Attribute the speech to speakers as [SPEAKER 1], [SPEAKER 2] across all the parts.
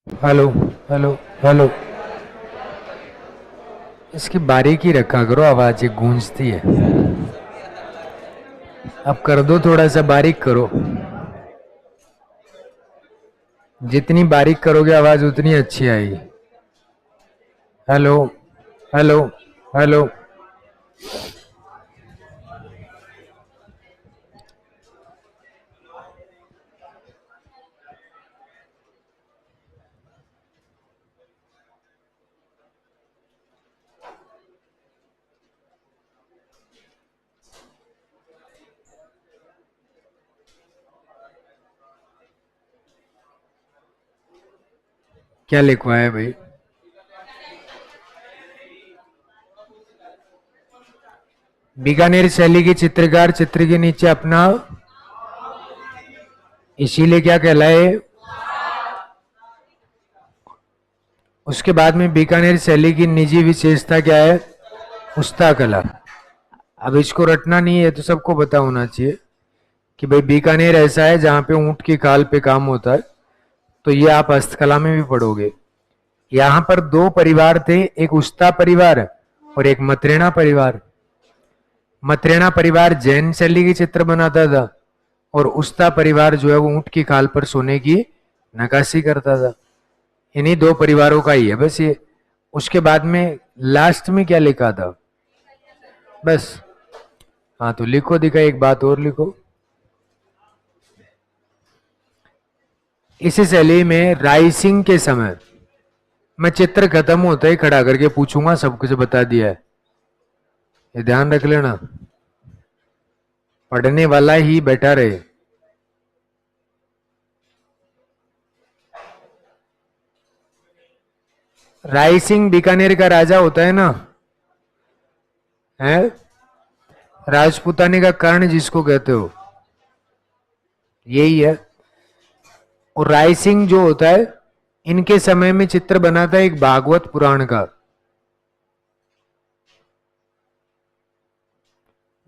[SPEAKER 1] Hello. Hello. Hello. इसकी बारीकी रखा करो, आवाज ये गूंजती है। अब कर दो, थोड़ा सा बारीक करो। जितनी बारीक करोगे आवाज उतनी अच्छी आएगी। हेलो। हेलो। हेलो। क्या लिखवाया भाई? बीकानेर शैली के चित्रकार चित्र के नीचे अपना, इसीलिए क्या कहलाए। उसके बाद में बीकानेर शैली की निजी विशेषता क्या है? उस्ता कला। अब इसको रटना नहीं है, तो सबको पता होना चाहिए कि भाई बीकानेर ऐसा है जहां पे ऊंट की खाल पे काम होता है। तो ये आप हस्तकला में भी पढ़ोगे। यहां पर दो परिवार थे, एक उस्ता परिवार और एक मत्रेणा परिवार। मत्रेणा परिवार जैन शैली के चित्र बनाता था और उस्ता परिवार जो है वो ऊंट की खाल पर सोने की नक्काशी करता था। इन्हीं दो परिवारों का ही है बस ये। उसके बाद में लास्ट में क्या लिखा था? बस। हाँ तो लिखो, दिखा एक बात और लिखो। इस शैली में राइसिंग के समय, मैं चित्र खत्म होता ही खड़ा करके पूछूंगा, सब कुछ बता दिया है, ये ध्यान रख लेना। पढ़ने वाला ही बैठा रहे। रायसिंह बीकानेर का राजा होता है ना, है राजपूताने का कर्ण जिसको कहते हो, यही है। और रायसिंह जो होता है, इनके समय में चित्र बना था एक भागवत पुराण का,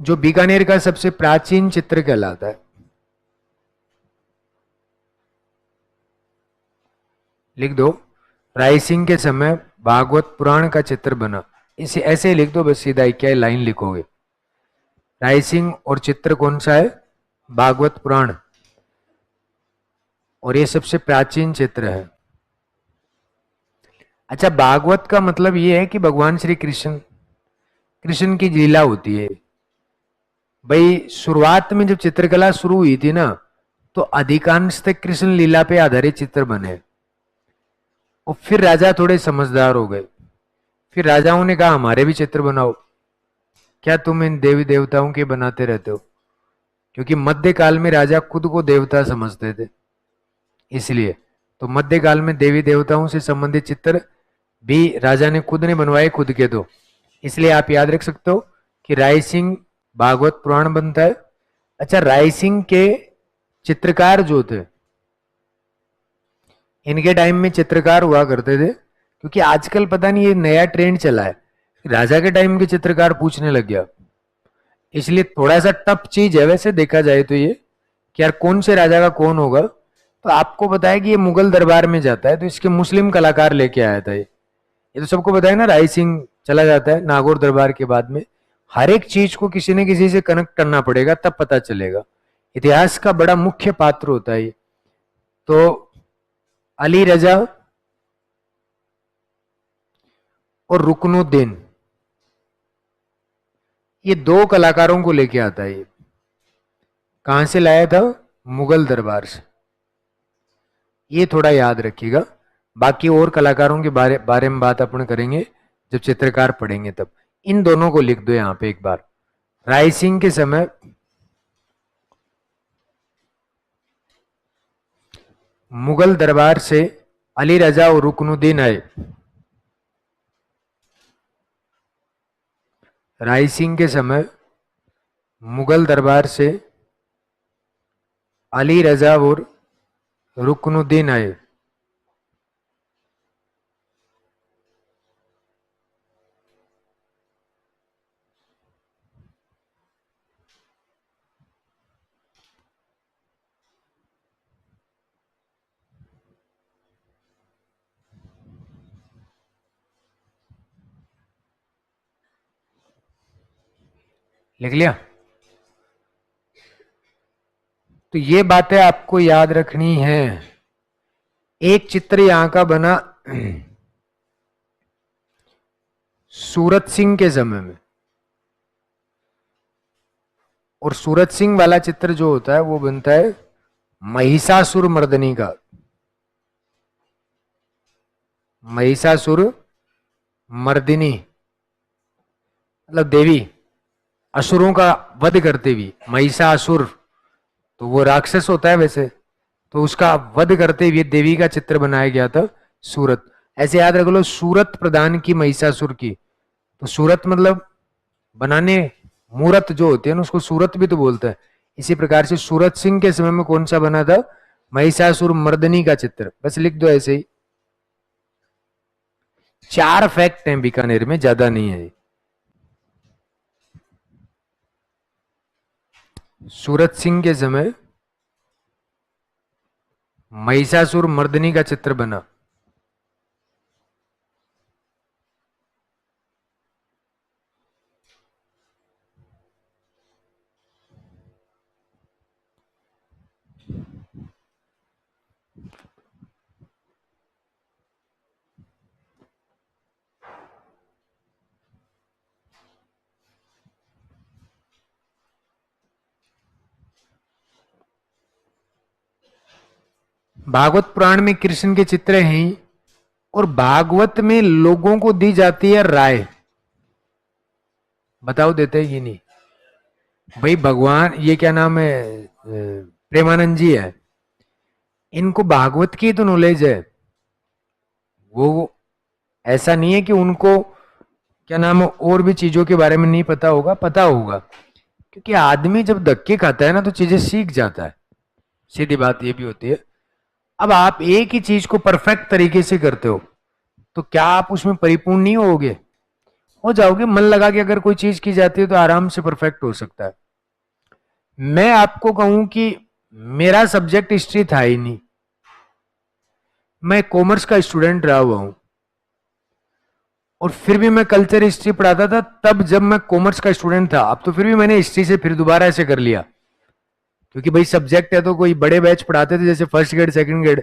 [SPEAKER 1] जो बीकानेर का सबसे प्राचीन चित्र कहलाता है। लिख दो, रायसिंह के समय भागवत पुराण का चित्र बना। इसे ऐसे ही लिख दो, बस सीधा क्या लाइन लिखोगे। रायसिंह और चित्र कौन सा है? भागवत पुराण। और ये सबसे प्राचीन चित्र है। अच्छा, भागवत का मतलब ये है कि भगवान श्री कृष्ण, कृष्ण की लीला होती है भाई। शुरुआत में जब चित्रकला शुरू हुई थी ना, तो अधिकांश तक कृष्ण लीला पे आधारित चित्र बने। और फिर राजा थोड़े समझदार हो गए। फिर राजाओं ने कहा हमारे भी चित्र बनाओ। क्या तुम इन देवी देवताओं के बनाते रहते हो? क्योंकि मध्यकाल में राजा खुद को देवता समझते थे, इसलिए तो मध्यकाल में देवी देवताओं से संबंधित चित्र भी राजा ने खुद ने बनवाए, खुद के दो। इसलिए आप याद रख सकते हो कि राय सिंह भागवत पुराण बनता है। अच्छा, राय सिंह के चित्रकार जो थे, इनके टाइम में चित्रकार हुआ करते थे, क्योंकि आजकल पता नहीं ये नया ट्रेंड चला है, राजा के टाइम के चित्रकार पूछने लग गया। इसलिए थोड़ा सा टफ चीज है वैसे देखा जाए तो ये, कि यार कौन से राजा का कौन होगा। तो आपको बताया कि ये मुगल दरबार में जाता है, तो इसके मुस्लिम कलाकार लेके आया था ये तो सबको बताया ना। राय सिंह चला जाता है नागौर दरबार के बाद में। हर एक चीज को किसी न किसी से कनेक्ट करना पड़ेगा, तब पता चलेगा। इतिहास का बड़ा मुख्य पात्र होता है ये। तो अली रजा और रुकनुद्दीन, ये दो कलाकारों को लेके आता है ये। कहां से लाया था? मुगल दरबार से। ये थोड़ा याद रखिएगा। बाकी और कलाकारों के बारे में बात अपन करेंगे जब चित्रकार पढ़ेंगे तब। इन दोनों को लिख दो यहां पे एक बार। राय सिंह के समय मुगल दरबार से अली रजा और रुकनुद्दीन आए। राय सिंह के समय मुगल दरबार से अली रजा और रुकनुद्दीन आए। लिख लिया? तो ये बातें आपको याद रखनी है। एक चित्र यहां का बना सूरत सिंह के समय में, और सूरत सिंह वाला चित्र जो होता है वो बनता है महिषासुर मर्दनी का। महिषासुर मर्दिनी मतलब देवी, असुरों का वध करते हुए। महिषासुर तो वो राक्षस होता है वैसे, तो उसका वध करते हुए देवी का चित्र बनाया गया था सूरत। ऐसे याद रख लो, सूरत प्रदान की महिषासुर की। तो सूरत मतलब बनाने, मूरत जो होती है ना उसको सूरत भी तो बोलते हैं। इसी प्रकार से सूरत सिंह के समय में कौन सा बना था? महिषासुर मर्दनी का चित्र। बस लिख दो ऐसे ही। 4 फैक्ट हैं बीकानेर में, ज्यादा नहीं है। सूरत सिंह के समय महिषासुर मर्दनी का चित्र बना। भागवत पुराण में कृष्ण के चित्र हैं, और भागवत में लोगों को दी जाती है राय। बताओ देते हैं कि नहीं? भाई भगवान, ये क्या नाम है, प्रेमानंद जी है, इनको भागवत की तो नॉलेज है। वो ऐसा नहीं है कि उनको क्या नाम है और भी चीजों के बारे में नहीं पता होगा, पता होगा। क्योंकि आदमी जब धक्के खाता है ना तो चीजें सीख जाता है। सीधी बात ये भी होती है। अब आप एक ही चीज को परफेक्ट तरीके से करते हो तो क्या आप उसमें परिपूर्ण नहीं होगे? हो जाओगे। मन लगा के अगर कोई चीज की जाती है तो आराम से परफेक्ट हो सकता है। मैं आपको कहूं कि मेरा सब्जेक्ट हिस्ट्री था ही नहीं, मैं कॉमर्स का स्टूडेंट रहा हुआ हूं, और फिर भी मैं कल्चर हिस्ट्री पढ़ाता था तब जब मैं कॉमर्स का स्टूडेंट था। अब तो फिर भी मैंने हिस्ट्री से फिर दोबारा ऐसे कर लिया, क्योंकि भाई सब्जेक्ट है तो कोई बड़े बैच पढ़ाते थे जैसे फर्स्ट ग्रेड सेकंड ग्रेड,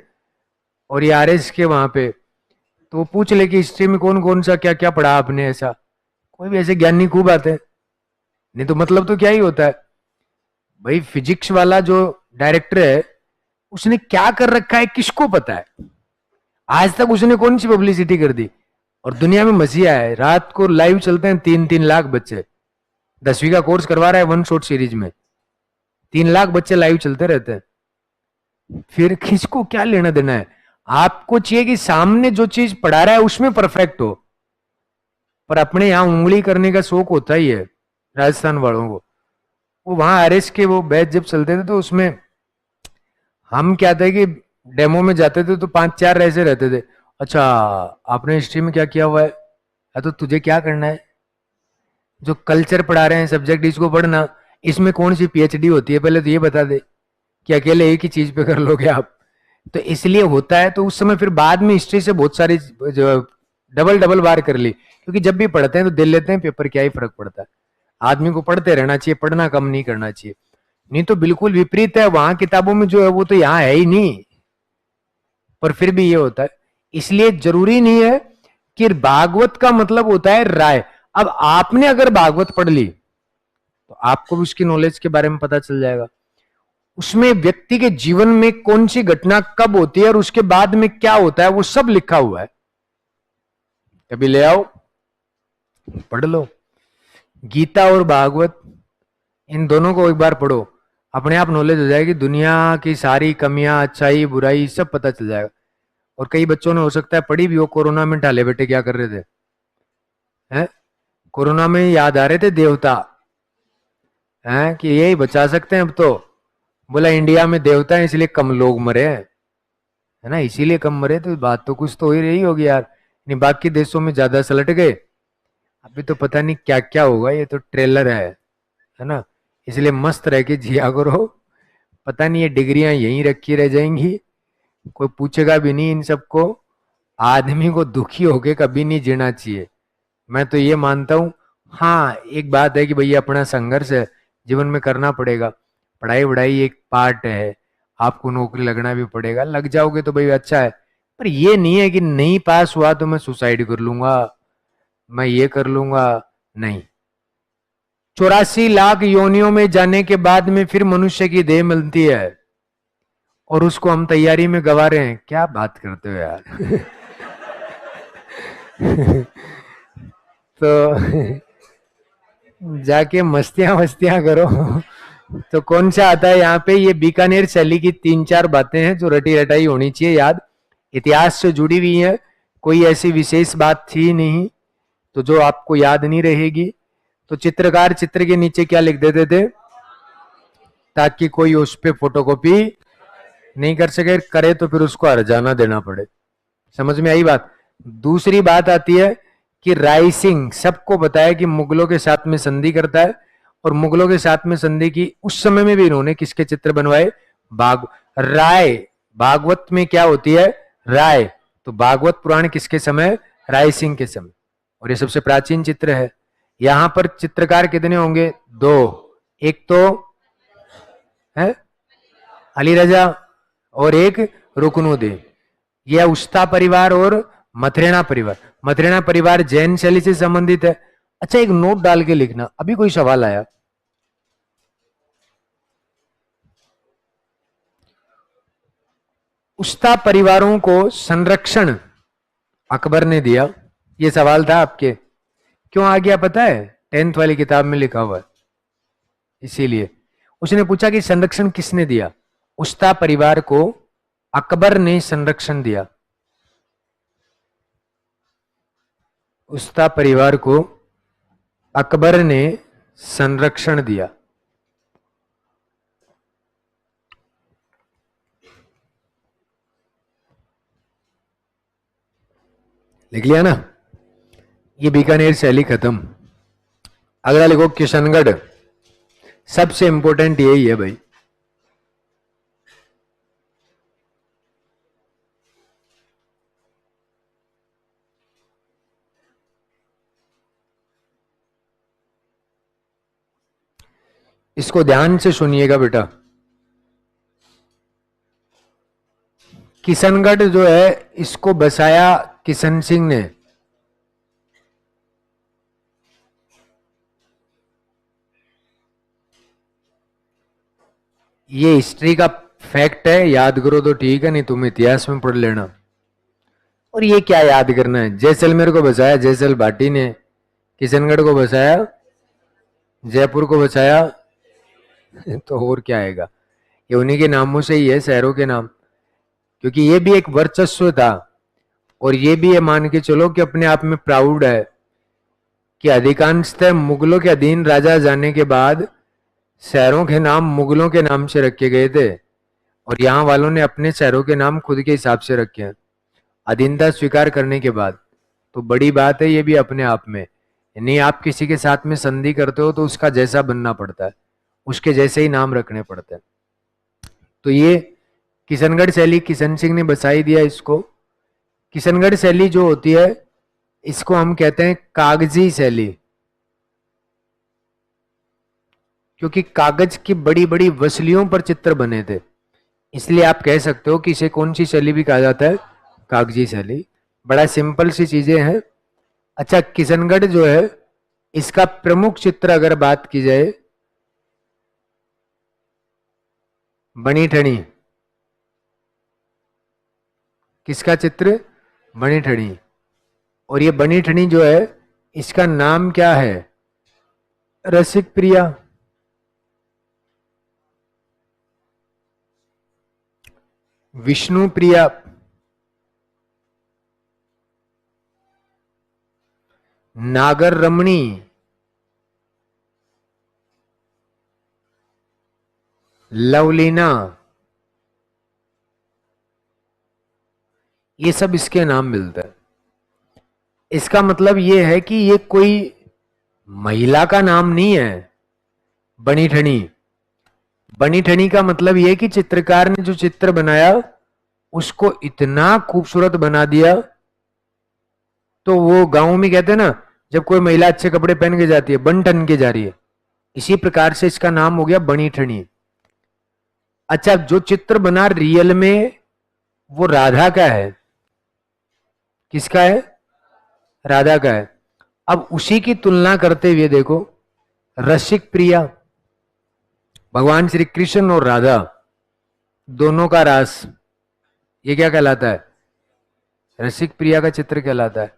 [SPEAKER 1] और ये आरएस के वहां पे, तो वो पूछ ले कि हिस्ट्री में कौन कौन सा क्या क्या पढ़ा आपने। ऐसा कोई भी ऐसे ज्ञानी खूब आते हैं, नहीं तो मतलब तो क्या ही होता है। भाई फिजिक्स वाला जो डायरेक्टर है उसने क्या कर रखा है किसको पता है? आज तक उसने कौन सी पब्लिसिटी कर दी? और दुनिया में मसीहा है, रात को लाइव चलते हैं 3-3 लाख बच्चे। 10वीं का कोर्स करवा रहा है वन शॉट सीरीज में, 3 लाख बच्चे लाइव चलते रहते हैं। फिर किसको क्या लेना देना है? आपको चाहिए कि सामने जो चीज पढ़ा रहा है उसमें परफेक्ट हो। पर अपने यहां उंगली करने का शौक होता ही है राजस्थान वालों को। वो वहां आरएस के वो बैच जब चलते थे तो उसमें हम क्या थे कि डेमो में जाते थे तो 5-4 ऐसे रहते थे। अच्छा, आपने हिस्ट्री में क्या किया हुआ है? तो तुझे क्या करना है? जो कल्चर पढ़ा रहे हैं सब्जेक्ट इसको पढ़ना, इसमें कौन सी पीएचडी होती है पहले तो ये बता दे, कि अकेले एक ही चीज पे कर लोगे आप? तो इसलिए होता है। तो उस समय फिर बाद में हिस्ट्री से बहुत सारी जो डबल डबल बार कर ली, क्योंकि जब भी पढ़ते हैं तो दिल लेते हैं पेपर, क्या ही फर्क पड़ता है। आदमी को पढ़ते रहना चाहिए, पढ़ना कम नहीं करना चाहिए। नहीं तो बिल्कुल विपरीत है, वहां किताबों में जो है वो तो यहाँ है ही नहीं, पर फिर भी ये होता है। इसलिए जरूरी नहीं है कि भागवत का मतलब होता है राय। अब आपने अगर भागवत पढ़ ली तो आपको भी उसकी नॉलेज के बारे में पता चल जाएगा। उसमें व्यक्ति के जीवन में कौन सी घटना कब होती है और उसके बाद में क्या होता है वो सब लिखा हुआ है। कभी ले आओ पढ़ लो। गीता और भागवत इन दोनों को एक बार पढ़ो, अपने आप नॉलेज हो जाएगी। दुनिया की सारी कमियां, अच्छाई बुराई सब पता चल जाएगा। और कई बच्चों ने हो सकता है पढ़ी भी हो, कोरोना में ढाले बेटे क्या कर रहे थे हैं? कोरोना में याद आ रहे थे देवता हैं कि यही बचा सकते हैं अब तो। बोला इंडिया में देवता है इसलिए कम लोग मरे हैं, है ना, इसीलिए कम मरे। तो बात तो कुछ तो हो ही रही होगी यार। नहीं बाकी देशों में ज्यादा सलट गए, अभी तो पता नहीं क्या क्या होगा, ये तो ट्रेलर है ना। इसलिए मस्त रह के जिया करो। पता नहीं ये डिग्रियां यहीं रखी रह जाएंगी, कोई पूछेगा भी नहीं इन सबको। आदमी को दुखी होके कभी नहीं जीना चाहिए। मैं तो ये मानता हूं हाँ, एक बात है कि भैया अपना संघर्ष है, जीवन में करना पड़ेगा। पढ़ाई वढ़ाई एक पार्ट है, आपको नौकरी लगना भी पड़ेगा, लग जाओगे तो भाई अच्छा है। पर ये नहीं है कि नहीं पास हुआ तो मैं सुसाइड कर लूंगा, मैं ये कर लूंगा। नहीं, 84 लाख योनियों में जाने के बाद में फिर मनुष्य की देह मिलती है, और उसको हम तैयारी में गवा रहे हैं। क्या बात करते हो यार। तो जाके मस्तियां मस्तियां करो। तो कौन सा आता है यहाँ पे? ये बीकानेर शैली की 3-4 बातें हैं जो रटी रटाई होनी चाहिए याद, इतिहास से जुड़ी हुई है, कोई ऐसी विशेष बात थी नहीं तो जो आपको याद नहीं रहेगी। तो चित्रकार चित्र के नीचे क्या लिख देते थे ताकि कोई उस पर फोटोकॉपी नहीं कर सके, करे तो फिर उसको हर्जाना देना पड़े। समझ में आई बात? दूसरी बात आती है कि राय सिंह सबको बताया कि मुगलों के साथ में संधि करता है, और मुगलों के साथ में संधि की उस समय में भी इन्होंने किसके चित्र बनवाए? राय। भागवत में क्या होती है? राय। तो भागवत पुराण किसके समय? राय सिंह के समय। और ये सबसे प्राचीन चित्र है। यहां पर चित्रकार कितने होंगे? 2। एक तो है अली रजा, और एक रुकनुद्दीन। यह उस्ता परिवार और मथुरेना परिवार। मथुरेना परिवार जैन शैली से संबंधित है। अच्छा, एक नोट डाल के लिखना, अभी कोई सवाल आया? उस्ता परिवारों को संरक्षण अकबर ने दिया, ये सवाल था आपके। क्यों आ गया पता है? 10th वाली किताब में लिखा हुआ है। इसीलिए उसने पूछा कि संरक्षण किसने दिया? उस्ता परिवार को अकबर ने संरक्षण दिया। उस्ता परिवार को अकबर ने संरक्षण दिया। लिख लिया ना? ये बीकानेर शैली खत्म। अगला लिखो किशनगढ़। सबसे इंपॉर्टेंट यही है भाई। इसको ध्यान से सुनिएगा बेटा। किशनगढ़ जो है इसको बसाया किशन सिंह ने। ये हिस्ट्री का फैक्ट है, याद करो तो ठीक है, नहीं तुम इतिहास में पढ़ लेना। और ये क्या याद करना है? जैसलमेर को बसाया जैसल भाटी ने, किशनगढ़ को बसाया, जयपुर को बसाया। तो और क्या आएगा? ये उन्हीं के नामों से ही है, शहरों के नाम। क्योंकि ये भी एक वर्चस्व था, और ये भी ये मान के चलो कि अपने आप में प्राउड है कि अधिकांशतः मुगलों के अधीन राजा जाने के बाद शहरों के नाम मुगलों के नाम से रखे गए थे, और यहाँ वालों ने अपने शहरों के नाम खुद के हिसाब से रखे हैं अधीनता स्वीकार करने के बाद। तो बड़ी बात है ये भी अपने आप में। नहीं, आप किसी के साथ में संधि करते हो तो उसका जैसा बनना पड़ता है, उसके जैसे ही नाम रखने पड़ते हैं। तो ये किशनगढ़ शैली किशन सिंह ने बसाई दिया इसको। किशनगढ़ शैली जो होती है इसको हम कहते हैं कागजी शैली, क्योंकि कागज की बड़ी बड़ी वसलियों पर चित्र बने थे, इसलिए आप कह सकते हो कि इसे कौन सी शैली भी कहा जाता है? कागजी शैली। बड़ा सिंपल सी चीजें हैं। अच्छा, किशनगढ़ जो है इसका प्रमुख चित्र अगर बात की जाए, बनी ठनी। किसका चित्र? बनी ठनी। और ये बनी ठनी जो है इसका नाम क्या है? रसिक प्रिया। विष्णु प्रिया, नागर रमणी, लवलीना, ये सब इसके नाम मिलते हैं। इसका मतलब ये है कि ये कोई महिला का नाम नहीं है। बनी ठनी, बनी ठनी का मतलब ये कि चित्रकार ने जो चित्र बनाया उसको इतना खूबसूरत बना दिया, तो वो गांव में कहते हैं ना, जब कोई महिला अच्छे कपड़े पहन के जाती है, बन ठन के जा रही है, इसी प्रकार से इसका नाम हो गया बनी ठनी। अच्छा, जो चित्र बना रियल में वो राधा का है, किसका है? राधा का है। अब उसी की तुलना करते हुए देखो, रसिक प्रिया, भगवान श्री कृष्ण और राधा दोनों का रास, ये क्या कहलाता है? रसिक प्रिया का चित्र कहलाता है।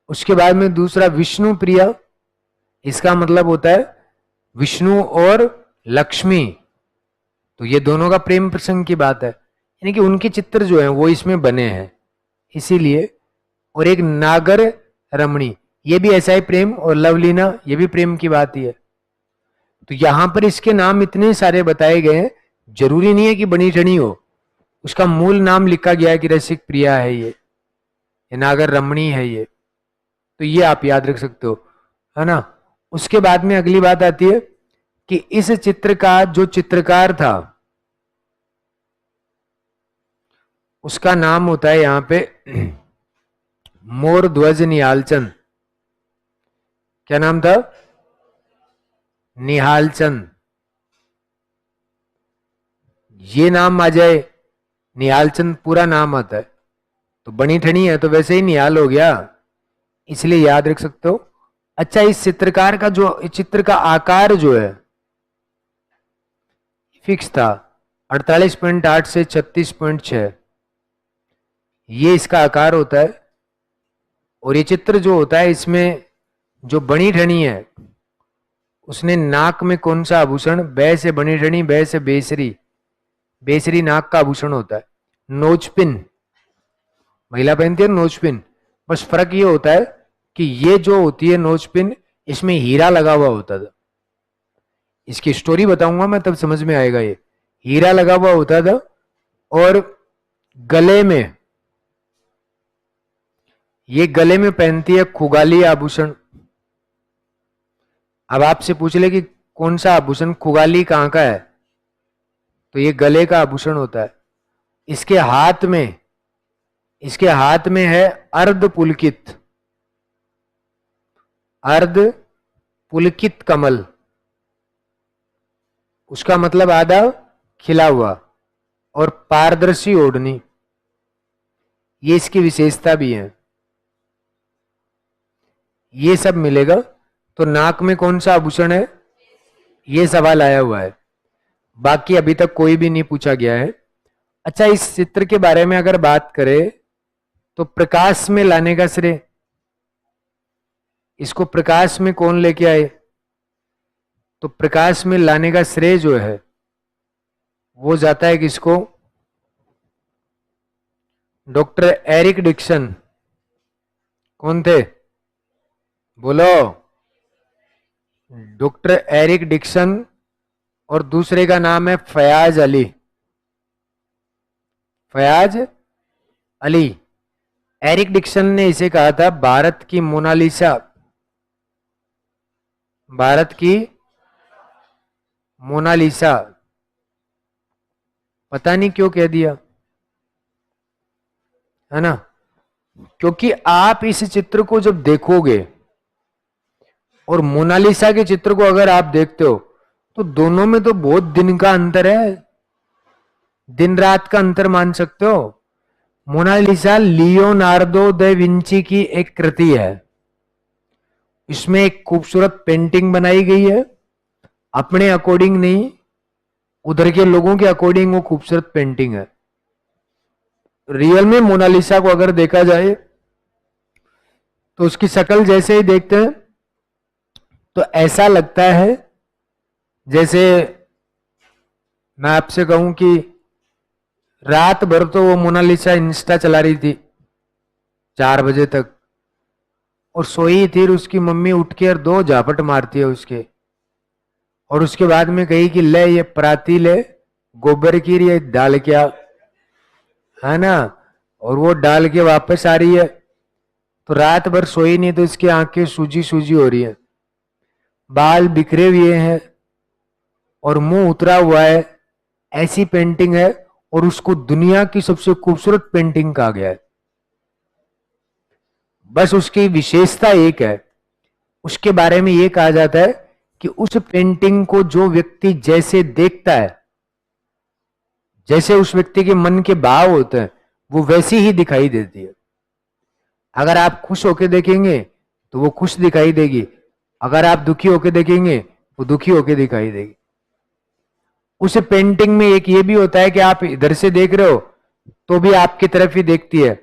[SPEAKER 1] उसके बाद में दूसरा विष्णु प्रिया, इसका मतलब होता है विष्णु और लक्ष्मी, तो ये दोनों का प्रेम प्रसंग की बात है, यानी कि उनके चित्र जो हैं वो इसमें बने हैं इसीलिए। और एक नागर रमणी, ये भी ऐसा ही प्रेम, और लवलीना ये भी प्रेम की बात ही है। तो यहां पर इसके नाम इतने सारे बताए गए हैं, जरूरी नहीं है कि बनी ठनी हो, उसका मूल नाम लिखा गया है कि रसिक प्रिया है ये नागर रमणी है ये, तो ये आप याद रख सकते हो, है ना। उसके बाद में अगली बात आती है कि इस चित्र का जो चित्रकार था उसका नाम होता है यहां पे मोर ध्वज निहालचंद। क्या नाम था? निहालचंद। ये नाम आ जाए, निहालचंद पूरा नाम आता है, तो बनी ठनी है तो वैसे ही निहाल हो गया, इसलिए याद रख सकते हो। अच्छा, इस चित्रकार का जो चित्र का आकार जो है फिक्स था, 48.8 से 36.6 ये इसका आकार होता है। और ये चित्र जो होता है इसमें जो बनी ठनी है उसने नाक में कौन सा आभूषण, बै से बनी ठनी, बै से बेसरी, बेसरी नाक का आभूषण होता है। नोचपिन महिला पहनती है, नोचपिन, बस फर्क ये होता है कि ये जो होती है नोचपिन, इसमें हीरा लगा हुआ होता था। इसकी स्टोरी बताऊंगा मैं, तब समझ में आएगा। ये हीरा लगा हुआ होता था, और गले में, ये गले में पहनती है खुगाली आभूषण। अब आपसे पूछ ले कि कौन सा आभूषण, खुगाली कहां का है, तो ये गले का आभूषण होता है। इसके हाथ में, इसके हाथ में है अर्ध पुलकित, अर्ध पुलकित कमल, उसका मतलब आधा खिला हुआ, और पारदर्शी ओढ़नी, ये इसकी विशेषता भी है। ये सब मिलेगा। तो नाक में कौन सा आभूषण है, ये सवाल आया हुआ है, बाकी अभी तक कोई भी नहीं पूछा गया है। अच्छा, इस चित्र के बारे में अगर बात करें तो प्रकाश में लाने का श्रेय, इसको प्रकाश में कौन लेके आए, तो प्रकाश में लाने का श्रेय जो है वो जाता है किसको? Doctor Eric Dixon. कौन थे? बोलो। डॉक्टर एरिक डिक्सन, और दूसरे का नाम है फयाज अली, फयाज अली। एरिक डिक्सन ने इसे कहा था भारत की मोनालिसा, भारत की मोनालिसा। पता नहीं क्यों कह दिया, है ना, क्योंकि आप इस चित्र को जब देखोगे और मोनालिसा के चित्र को अगर आप देखते हो तो दोनों में तो बहुत दिन का अंतर है, दिन रात का अंतर मान सकते हो। मोनालिसा लियोनार्डो दा विंची की एक कृति है, इसमें एक खूबसूरत पेंटिंग बनाई गई है, अपने अकॉर्डिंग नहीं, उधर के लोगों के अकॉर्डिंग वो खूबसूरत पेंटिंग है। रियल में मोनालिसा को अगर देखा जाए तो उसकी शक्ल जैसे ही देखते हैं तो ऐसा लगता है जैसे मैं आपसे कहूं कि रात भर तो वो मोनालिसा इंस्टा चला रही थी 4 बजे तक, और सोई थी, उसकी मम्मी उठ के और 2 झापट मारती है उसके, और उसके बाद में कही कि ले ये पराती ले गोबर की, ये डाल क्या, है ना, और वो डाल के वापस आ रही है। तो रात भर सोई नहीं, तो इसकी आंखें सूजी सूजी हो रही है, बाल बिखरे हुए हैं और मुंह उतरा हुआ है, ऐसी पेंटिंग है, और उसको दुनिया की सबसे खूबसूरत पेंटिंग कहा गया है। बस उसकी विशेषता एक है, उसके बारे में ये कहा जाता है कि उस पेंटिंग को जो व्यक्ति जैसे देखता है, जैसे उस व्यक्ति के मन के भाव होते हैं, वो वैसी ही दिखाई देती है। अगर आप खुश होकर देखेंगे तो वो खुश दिखाई देगी, अगर आप दुखी होकर देखेंगे वो दुखी होकर दिखाई देगी। उस पेंटिंग में एक ये भी होता है कि आप इधर से देख रहे हो तो भी आपकी तरफ ही देखती है,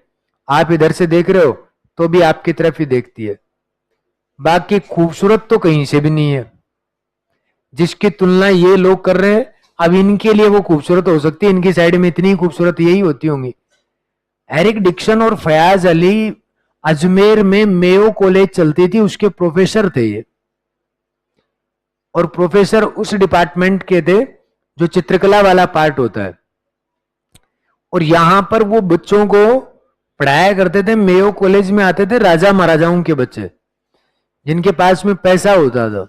[SPEAKER 1] आप इधर से देख रहे हो तो भी आपकी तरफ ही देखती है। बाकी खूबसूरत तो कहीं से भी नहीं है। जिसकी तुलना ये लोग कर रहे हैं, अब इनके लिए वो खूबसूरत हो सकती है, इनकी साइड में इतनी खूबसूरत यही होती होंगी। एरिक डिक्सन और फयाज अली अजमेर में मेयो कॉलेज चलती थी, उसके प्रोफेसर थे ये, और प्रोफेसर उस डिपार्टमेंट के थे जो चित्रकला वाला पार्ट होता है। और यहां पर वो बच्चों को पढ़ाया करते थे। मेयो कॉलेज में आते थे राजा महाराजाओं के बच्चे, जिनके पास में पैसा होता था,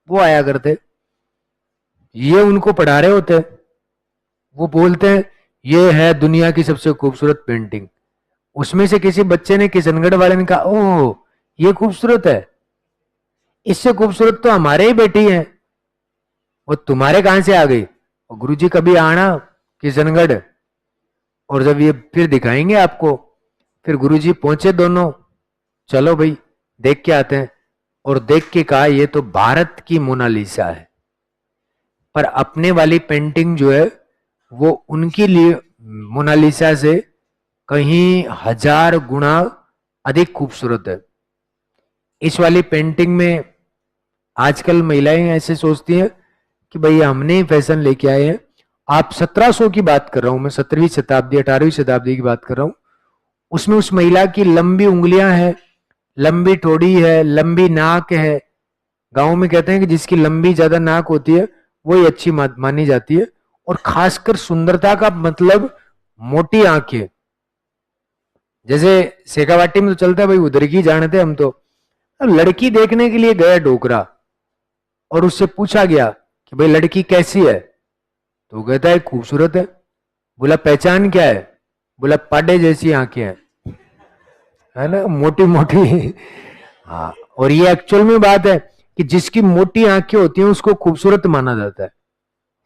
[SPEAKER 1] वो आया करते, ये उनको पढ़ा रहे होते। वो बोलते हैं ये है दुनिया की सबसे खूबसूरत पेंटिंग। उसमें से किसी बच्चे ने, किशनगढ़ वाले ने कहा, ओह ये खूबसूरत है, इससे खूबसूरत तो हमारे ही बेटी है, वो तुम्हारे कहां से आ गई? और गुरुजी कभी आना किशनगढ़, और जब ये फिर दिखाएंगे आपको। फिर गुरुजी पहुंचे दोनों, चलो भाई देख के आते हैं। और देख के कहा ये तो भारत की मोनालिसा है, पर अपने वाली पेंटिंग जो है वो उनके लिए मोनालिसा से कहीं 1000 गुना अधिक खूबसूरत है। इस वाली पेंटिंग में आजकल महिलाएं ऐसे सोचती हैं कि भाई हमने ही फैशन लेके आए हैं। आप 1700 की बात कर रहा हूं मैं, 17वीं शताब्दी 18वीं शताब्दी की बात कर रहा हूं। उसमें उस महिला की लंबी उंगलियां हैं, लंबी ठोड़ी है, लंबी नाक है। गांव में कहते हैं कि जिसकी लंबी ज्यादा नाक होती है वही अच्छी मानी जाती है। और खासकर सुंदरता का मतलब मोटी आंखें। जैसे शेखावाटी में तो चलता है भाई उधर की जानते हम तो। लड़की देखने के लिए गया डोकरा, और उससे पूछा गया कि भाई लड़की कैसी है, तो कहता है खूबसूरत है। बोला पहचान क्या है? बोला पाडे जैसी आंखें हैं, है ना, मोटी मोटी। हाँ, और ये एक्चुअल में बात है कि जिसकी मोटी आंखें होती हैं उसको खूबसूरत माना जाता है।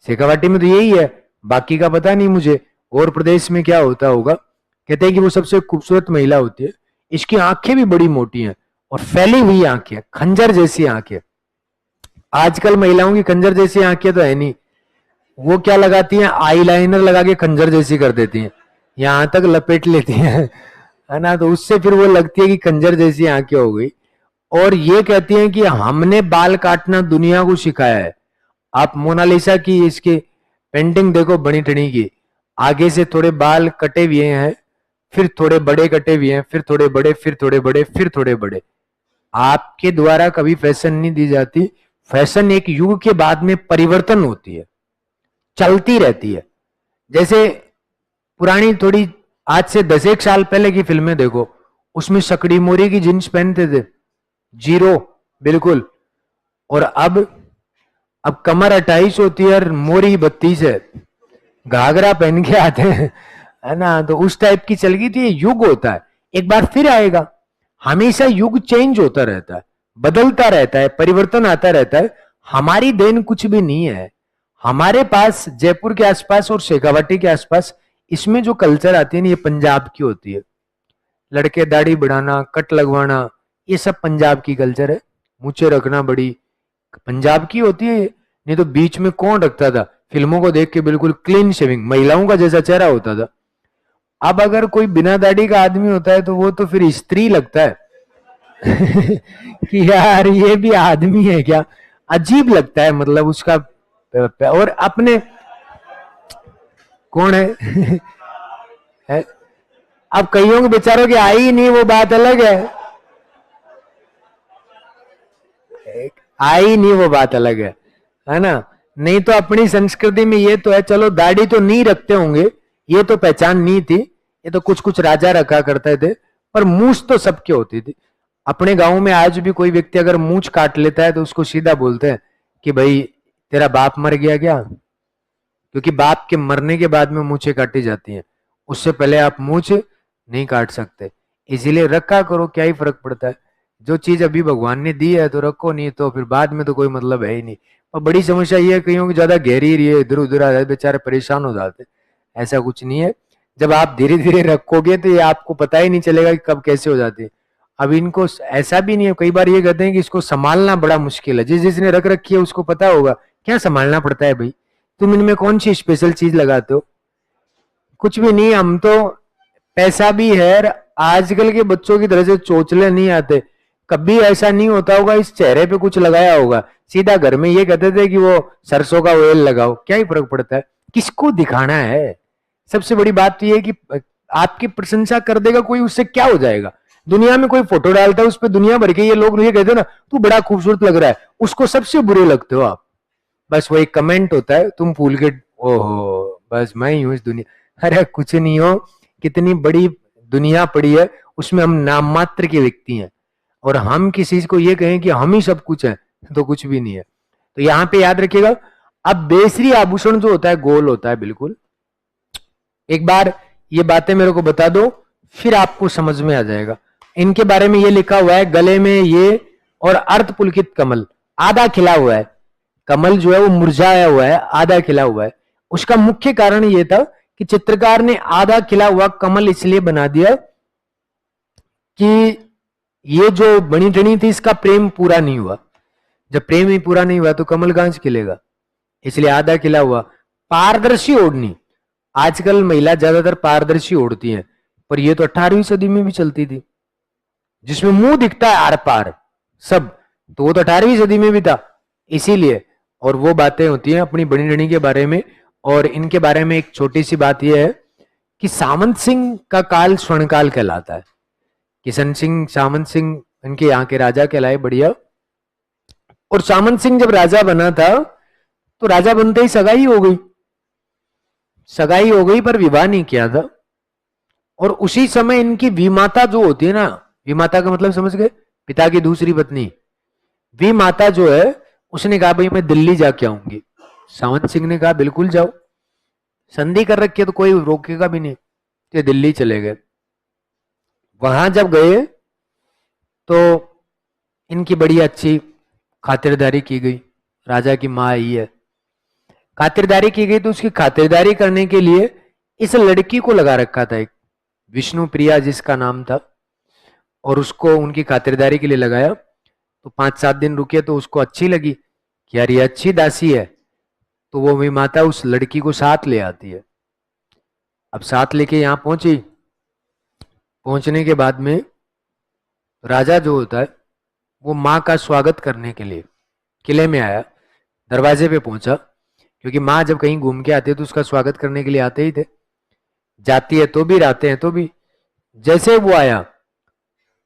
[SPEAKER 1] शेखावाटी में तो यही है, बाकी का पता नहीं मुझे, और प्रदेश में क्या होता होगा। कहते हैं कि वो सबसे खूबसूरत महिला होती है। इसकी आंखें भी बड़ी मोटी हैं और फैली हुई आंखें, खंजर जैसी आंखें। आजकल महिलाओं की खंजर जैसी आंखें तो है नहीं, वो क्या लगाती हैं, आईलाइनर लगा के खंजर जैसी कर देती हैं, यहां तक लपेट लेती हैं, है ना, तो उससे फिर वो लगती है कि खंजर जैसी आंखें हो गई। और ये कहती हैं कि हमने बाल काटना दुनिया को सिखाया है। आप मोनालिसा की इसकी पेंटिंग देखो बनी ठनी की, आगे से थोड़े बाल कटे हुए हैं, फिर थोड़े बड़े कटे हुए हैं, फिर थोड़े बड़े, फिर थोड़े बड़े, फिर थोड़े बड़े। आपके द्वारा कभी फैशन नहीं दी जाती। फैशन एक युग के बाद में परिवर्तन होती है, चलती रहती है। जैसे पुरानी थोड़ी आज से 10 साल पहले की फिल्में देखो, उसमें सकड़ी मोरी की जींस पहनते थे, जीरो बिल्कुल। और अब कमर 28 होती है और मोरी 32 है, घाघरा पहन के आते हैं, है ना। तो उस टाइप की चल गई थी। युग होता है, एक बार फिर आएगा। हमेशा युग चेंज होता रहता है, बदलता रहता है, परिवर्तन आता रहता है। हमारी देन कुछ भी नहीं है। हमारे पास जयपुर के आसपास और शेखावाटी के आसपास इसमें जो कल्चर आती है ना, ये पंजाब की होती है। लड़के दाढ़ी बढ़ाना, कट लगवाना, ये सब पंजाब की कल्चर है। मूछें रखना बड़ी पंजाब की होती है। नहीं तो बीच में कौन रखता था? फिल्मों को देख के बिल्कुल क्लीन शेविंग महिलाओं का जैसा चेहरा होता था। अब अगर कोई बिना दाढ़ी का आदमी होता है तो वो तो फिर स्त्री लगता है कि यार ये भी आदमी है क्या, अजीब लगता है, मतलब उसका। और अपने कौन है, है? अब कईयों के बेचारों की आई नहीं, वो बात अलग है, आई नहीं वो बात अलग है ना। नहीं तो अपनी संस्कृति में ये तो है, चलो दाढ़ी तो नहीं रखते होंगे, ये तो पहचान नहीं थी, ये तो कुछ कुछ राजा रखा करते थे, पर मूछ तो सबके होती थी। अपने गांव में आज भी कोई व्यक्ति अगर मूछ काट लेता है तो उसको सीधा बोलते हैं कि भाई तेरा बाप मर गया क्या, क्योंकि बाप के मरने के बाद में मूछें काटी जाती हैं, उससे पहले आप मूछ नहीं काट सकते। इसीलिए रखा करो, क्या ही फर्क पड़ता है। जो चीज अभी भगवान ने दी है तो रखो, नहीं तो फिर बाद में तो कोई मतलब है ही नहीं। और बड़ी समस्या ये है कईयों की ज्यादा गहरी रही है, इधर उधर आ जाते बेचारे परेशान हो जाते। ऐसा कुछ नहीं है, जब आप धीरे धीरे रखोगे तो ये आपको पता ही नहीं चलेगा कि कब कैसे हो जाती है। अब इनको ऐसा भी नहीं है, कई बार ये कहते हैं कि इसको संभालना बड़ा मुश्किल है। जिसने रख रखी है उसको पता होगा क्या संभालना पड़ता है। भाई तुम इनमें कौन सी स्पेशल चीज लगाते हो? कुछ भी नहीं। हम तो पैसा भी है, आजकल के बच्चों की तरह से चोचले नहीं आते। कभी ऐसा नहीं होता होगा इस चेहरे पे कुछ लगाया होगा, सीधा घर में ये कहते थे कि वो सरसों का ऑयल लगाओ, क्या ही फर्क पड़ता है, किसको दिखाना है। सबसे बड़ी बात तो ये है कि आपकी प्रशंसा कर देगा कोई, उससे क्या हो जाएगा। दुनिया में कोई फोटो डालता है उस पर दुनिया भर के ये लोग ये कहते हैं ना तू बड़ा खूबसूरत लग रहा है, उसको सबसे बुरे लगते हो आप। बस वही कमेंट होता है तुम फूल के, ओहो बस मैं ही हूं इस दुनिया। अरे कुछ नहीं हो, कितनी बड़ी दुनिया पड़ी है, उसमें हम नाम मात्र के व्यक्ति हैं। और हम किसी को ये कहें कि हम ही सब कुछ है तो कुछ भी नहीं है। तो यहां पे याद रखिएगा। अब बेसरी आभूषण जो होता है गोल होता है बिल्कुल। एक बार ये बातें मेरे को बता दो फिर आपको समझ में आ जाएगा। इनके बारे में ये लिखा हुआ है गले में ये, और अर्ध पुलकित कमल आधा खिला हुआ है। कमल जो है वो मुरझाया हुआ है, आधा खिला हुआ है। उसका मुख्य कारण ये था कि चित्रकार ने आधा खिला हुआ कमल इसलिए बना दिया कि ये जो बनी ठनी थी इसका प्रेम पूरा नहीं हुआ। जब प्रेम ही पूरा नहीं हुआ तो कमल कहां से खिलेगा, इसलिए आधा खिला हुआ। पारदर्शी ओढ़नी, आजकल महिला ज्यादातर पारदर्शी ओढ़ती हैं, पर ये तो 18वीं सदी में भी चलती थी, जिसमें मुंह दिखता है आर पार सब, तो वो तो 18वीं सदी में भी था। इसीलिए और वो बातें होती हैं अपनी बनी ठनी के बारे में। और इनके बारे में एक छोटी सी बात यह है कि सामंत सिंह का काल स्वर्ण काल कहलाता है। किशन सिंह सामंत सिंह इनके यहाँ के राजा कहलाए, बढ़िया। और सामंत सिंह जब राजा बना था तो राजा बनते ही सगाई हो गई, सगाई हो गई पर विवाह नहीं किया था। और उसी समय इनकी विमाता जो होती है ना, विमाता का मतलब समझ गए, पिता की दूसरी पत्नी, विमाता जो है उसने कहा भाई मैं दिल्ली जाके आऊंगी। सावंत सिंह ने कहा बिल्कुल जाओ, संधि कर रखी है तो कोई रोकेगा भी नहीं। तो दिल्ली चले गए। वहां जब गए तो इनकी बड़ी अच्छी खातिरदारी की गई। राजा की माँ आई है, खातिरदारी की गई। तो उसकी खातिरदारी करने के लिए इस लड़की को लगा रखा था, एक विष्णु प्रिया जिसका नाम था, और उसको उनकी खातिरदारी के लिए लगाया। तो 5-7 दिन रुके तो उसको अच्छी लगी कि यार ये अच्छी दासी है। तो वो भी माता उस लड़की को साथ ले आती है। अब साथ लेके यहां पहुंची, पहुंचने के बाद में राजा जो होता है वो माँ का स्वागत करने के लिए किले में आया, दरवाजे पे पहुंचा, क्योंकि माँ जब कहीं घूम के आती है तो उसका स्वागत करने के लिए आते ही थे, जाती है तो भी, रहते हैं तो भी। जैसे वो आया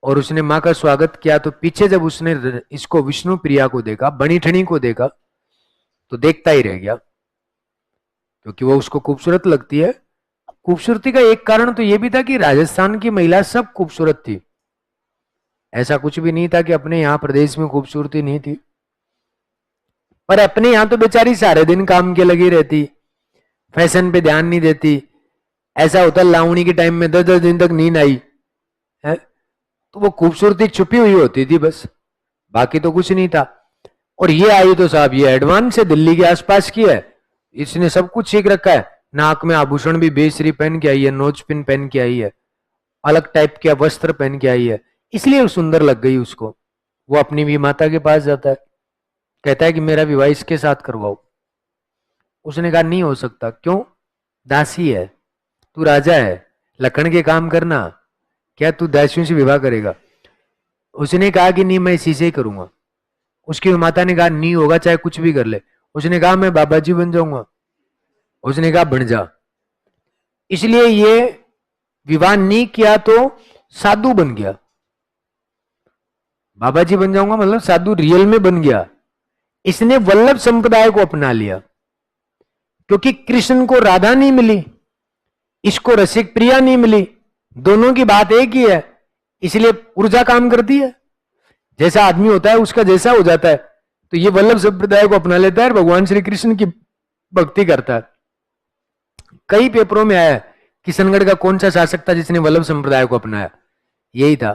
[SPEAKER 1] और उसने माँ का स्वागत किया तो पीछे जब उसने इसको विष्णु प्रिया को देखा, बनी ठनी को देखा, तो देखता ही रह गया, क्योंकि वो उसको खूबसूरत लगती है। खूबसूरती का एक कारण तो ये भी था कि राजस्थान की महिला सब खूबसूरत थी। ऐसा कुछ भी नहीं था कि अपने यहां प्रदेश में खूबसूरती नहीं थी। पर अपने यहां तो बेचारी सारे दिन काम के लगी रहती, फैशन पे ध्यान नहीं देती। ऐसा होता लावणी के टाइम में 10-10 दिन तक नींद आई है तो वो खूबसूरती छुपी हुई होती थी बस, बाकी तो कुछ नहीं था। और ये आई तो साहब ये एडवांस है, दिल्ली के आसपास की है, इसने सब कुछ सीख रखा है। नाक में आभूषण भी बेसरी पहन के आई है, नोज पिन पहन के आई है, अलग टाइप के वस्त्र पहन के आई है, इसलिए वो सुंदर लग गई उसको। वो अपनी भी माता के पास जाता है, कहता है कि मेरा विवाह इसके साथ करवाओ। उसने कहा नहीं हो सकता। क्यों? दासी है, तू राजा है, लखन के काम करना, क्या तू दासियों से विवाह करेगा? उसने कहा कि नहीं मैं इसी से ही करूंगा। उसकी माता ने कहा नहीं होगा, चाहे कुछ भी कर ले। उसने कहा मैं बाबा जी बन जाऊंगा। उसने कहा बन जा। इसलिए ये विवाह नहीं किया तो साधु बन गया। बाबा जी बन जाऊंगा मतलब साधु रियल में बन गया। इसने वल्लभ संप्रदाय को अपना लिया, क्योंकि कृष्ण को राधा नहीं मिली, इसको रसिक प्रिया नहीं मिली, दोनों की बात एक ही है, इसलिए ऊर्जा काम करती है। जैसा आदमी होता है उसका जैसा हो जाता है। तो ये वल्लभ संप्रदाय को अपना लेता है और भगवान श्री कृष्ण की भक्ति करता है। कई पेपरों में आया है किशनगढ़ का कौन सा शासक था जिसने वल्लभ संप्रदाय को अपनाया। यही था।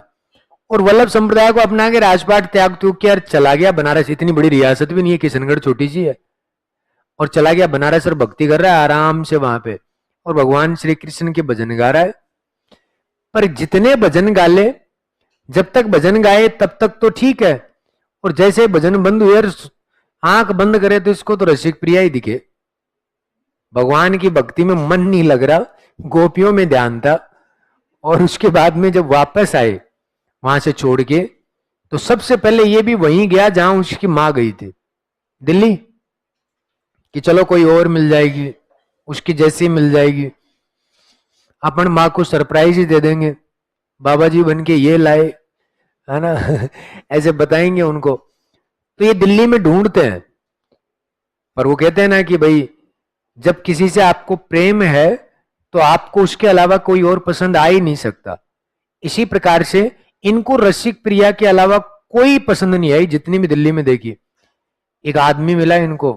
[SPEAKER 1] और वल्लभ संप्रदाय को अपना के राजपाट त्याग तूग के यार चला गया बनारस, इतनी बड़ी रियासत भी नहीं है, किशनगढ़ छोटी सी है, और चला गया बनारस और भक्ति कर रहा है आराम से वहां पे, और भगवान श्री कृष्ण के भजन गा रहा है। पर जितने भजन गा ले, जब तक भजन गाए तब तक तो ठीक है, और जैसे भजन बंद हुए, आंख बंद करे तो इसको तो रसिक प्रिया ही दिखे, भगवान की भक्ति में मन नहीं लग रहा, गोपियों में ध्यान था। और उसके बाद में जब वापस आए वहां से छोड़ के, तो सबसे पहले ये भी वहीं गया जहां उसकी मां गई थी, दिल्ली, कि चलो कोई और मिल जाएगी, उसकी जैसी मिल जाएगी, अपन माँ को सरप्राइज ही दे देंगे, बाबा जी बन के ये लाए, है ना। ऐसे बताएंगे उनको। तो ये दिल्ली में ढूंढते हैं, पर वो कहते हैं ना कि भाई जब किसी से आपको प्रेम है तो आपको उसके अलावा कोई और पसंद आ ही नहीं सकता। इसी प्रकार से इनको रसिक प्रिया के अलावा कोई पसंद नहीं आई, जितनी भी दिल्ली में देखी। एक आदमी मिला इनको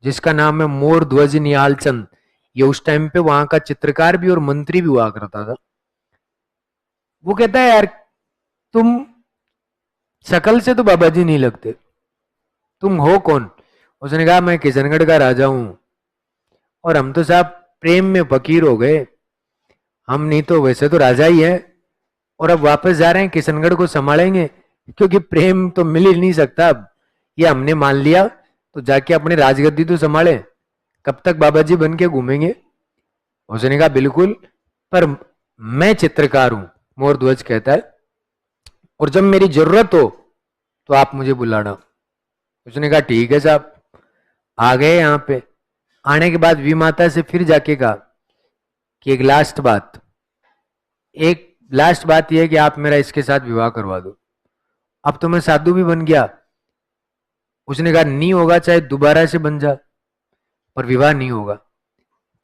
[SPEAKER 1] जिसका नाम है मोर ध्वज निहाल चंद, ये उस टाइम पे वहां का चित्रकार भी और मंत्री भी हुआ करता था। वो कहता है यार तुम शकल से तो बाबा जी नहीं लगते, तुम हो कौन? उसने कहा मैं किशनगढ़ का राजा हूं, और हम तो साहब प्रेम में फकीर हो गए, हम नहीं तो वैसे तो राजा ही है, और अब वापस जा रहे हैं किशनगढ़ को संभालेंगे, क्योंकि प्रेम तो मिल ही नहीं सकता अब, ये हमने मान लिया, तो जाके अपनी राजगद्दी तो संभाले, कब तक बाबा जी बन के घूमेंगे? उसने कहा बिल्कुल, पर मैं चित्रकार हूं, मोरध्वज कहता है, और जब मेरी जरूरत हो तो आप मुझे बुलाना। उसने कहा ठीक है साहब। आ गए यहाँ पे, आने के बाद वी माता से फिर जाके कहा कि एक लास्ट बात यह है कि आप मेरा इसके साथ विवाह करवा दो, अब तो मैं साधु भी बन गया। उसने कहा नहीं होगा, चाहे दोबारा से बन जा, पर विवाह नहीं होगा।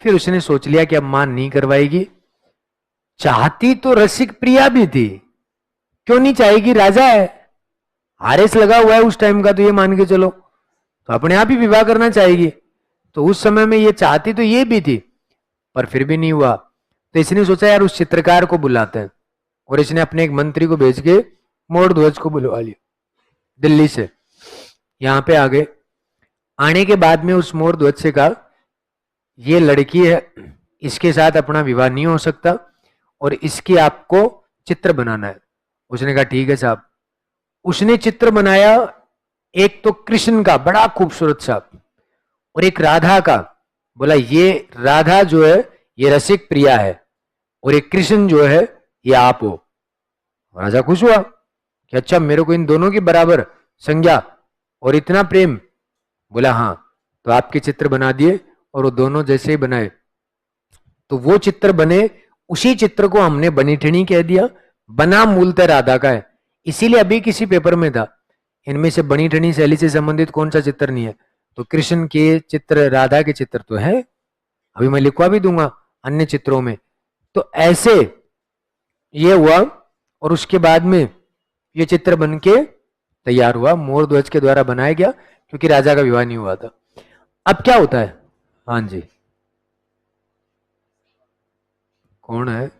[SPEAKER 1] फिर उसने सोच लिया कि अब मां नहीं करवाएगी, चाहती तो रसिक प्रिया भी थी, क्यों नहीं चाहेगी, राजा है, आरएस लगा हुआ है उस टाइम का, तो ये मान के चलो तो अपने आप ही विवाह करना चाहेगी। तो उस समय में ये चाहती तो ये भी थी, पर फिर भी नहीं हुआ। तो इसने सोचा यार उस चित्रकार को बुलाते हैं, और इसने अपने एक मंत्री को भेज के मोर ध्वज को बुलवा लिया दिल्ली से, यहां पे आ गए। आने के बाद में उस मोर ध्वज से कहा ये लड़की है, इसके साथ अपना विवाह नहीं हो सकता, और इसकी आपको चित्र बनाना है। उसने कहा ठीक है साहब। उसने चित्र बनाया, एक तो कृष्ण का बड़ा खूबसूरत सा, और एक राधा का। बोला ये राधा जो है ये रसिक प्रिया है, और एक कृष्ण जो है ये आप हो। राजा खुश हुआ कि अच्छा मेरे को इन दोनों की बराबर संज्ञा और इतना प्रेम। बोला हाँ, तो आपके चित्र बना दिए, और वो दोनों जैसे ही बनाए, तो वो चित्र बने, उसी चित्र को हमने बनी ठनी कह दिया, बना मूलतः राधा का है। इसीलिए अभी किसी पेपर में था इनमें से बनी ठनी शैली से संबंधित कौन सा चित्र नहीं है, तो कृष्ण के चित्र राधा के चित्र तो है, अभी मैं लिखवा भी दूंगा अन्य चित्रों में। तो ऐसे ये हुआ, और उसके बाद में ये चित्र बन के तैयार हुआ, मोर ध्वज के द्वारा बनाया गया, क्योंकि राजा का विवाह नहीं हुआ था। अब क्या होता है? हाँ जी, कौन है?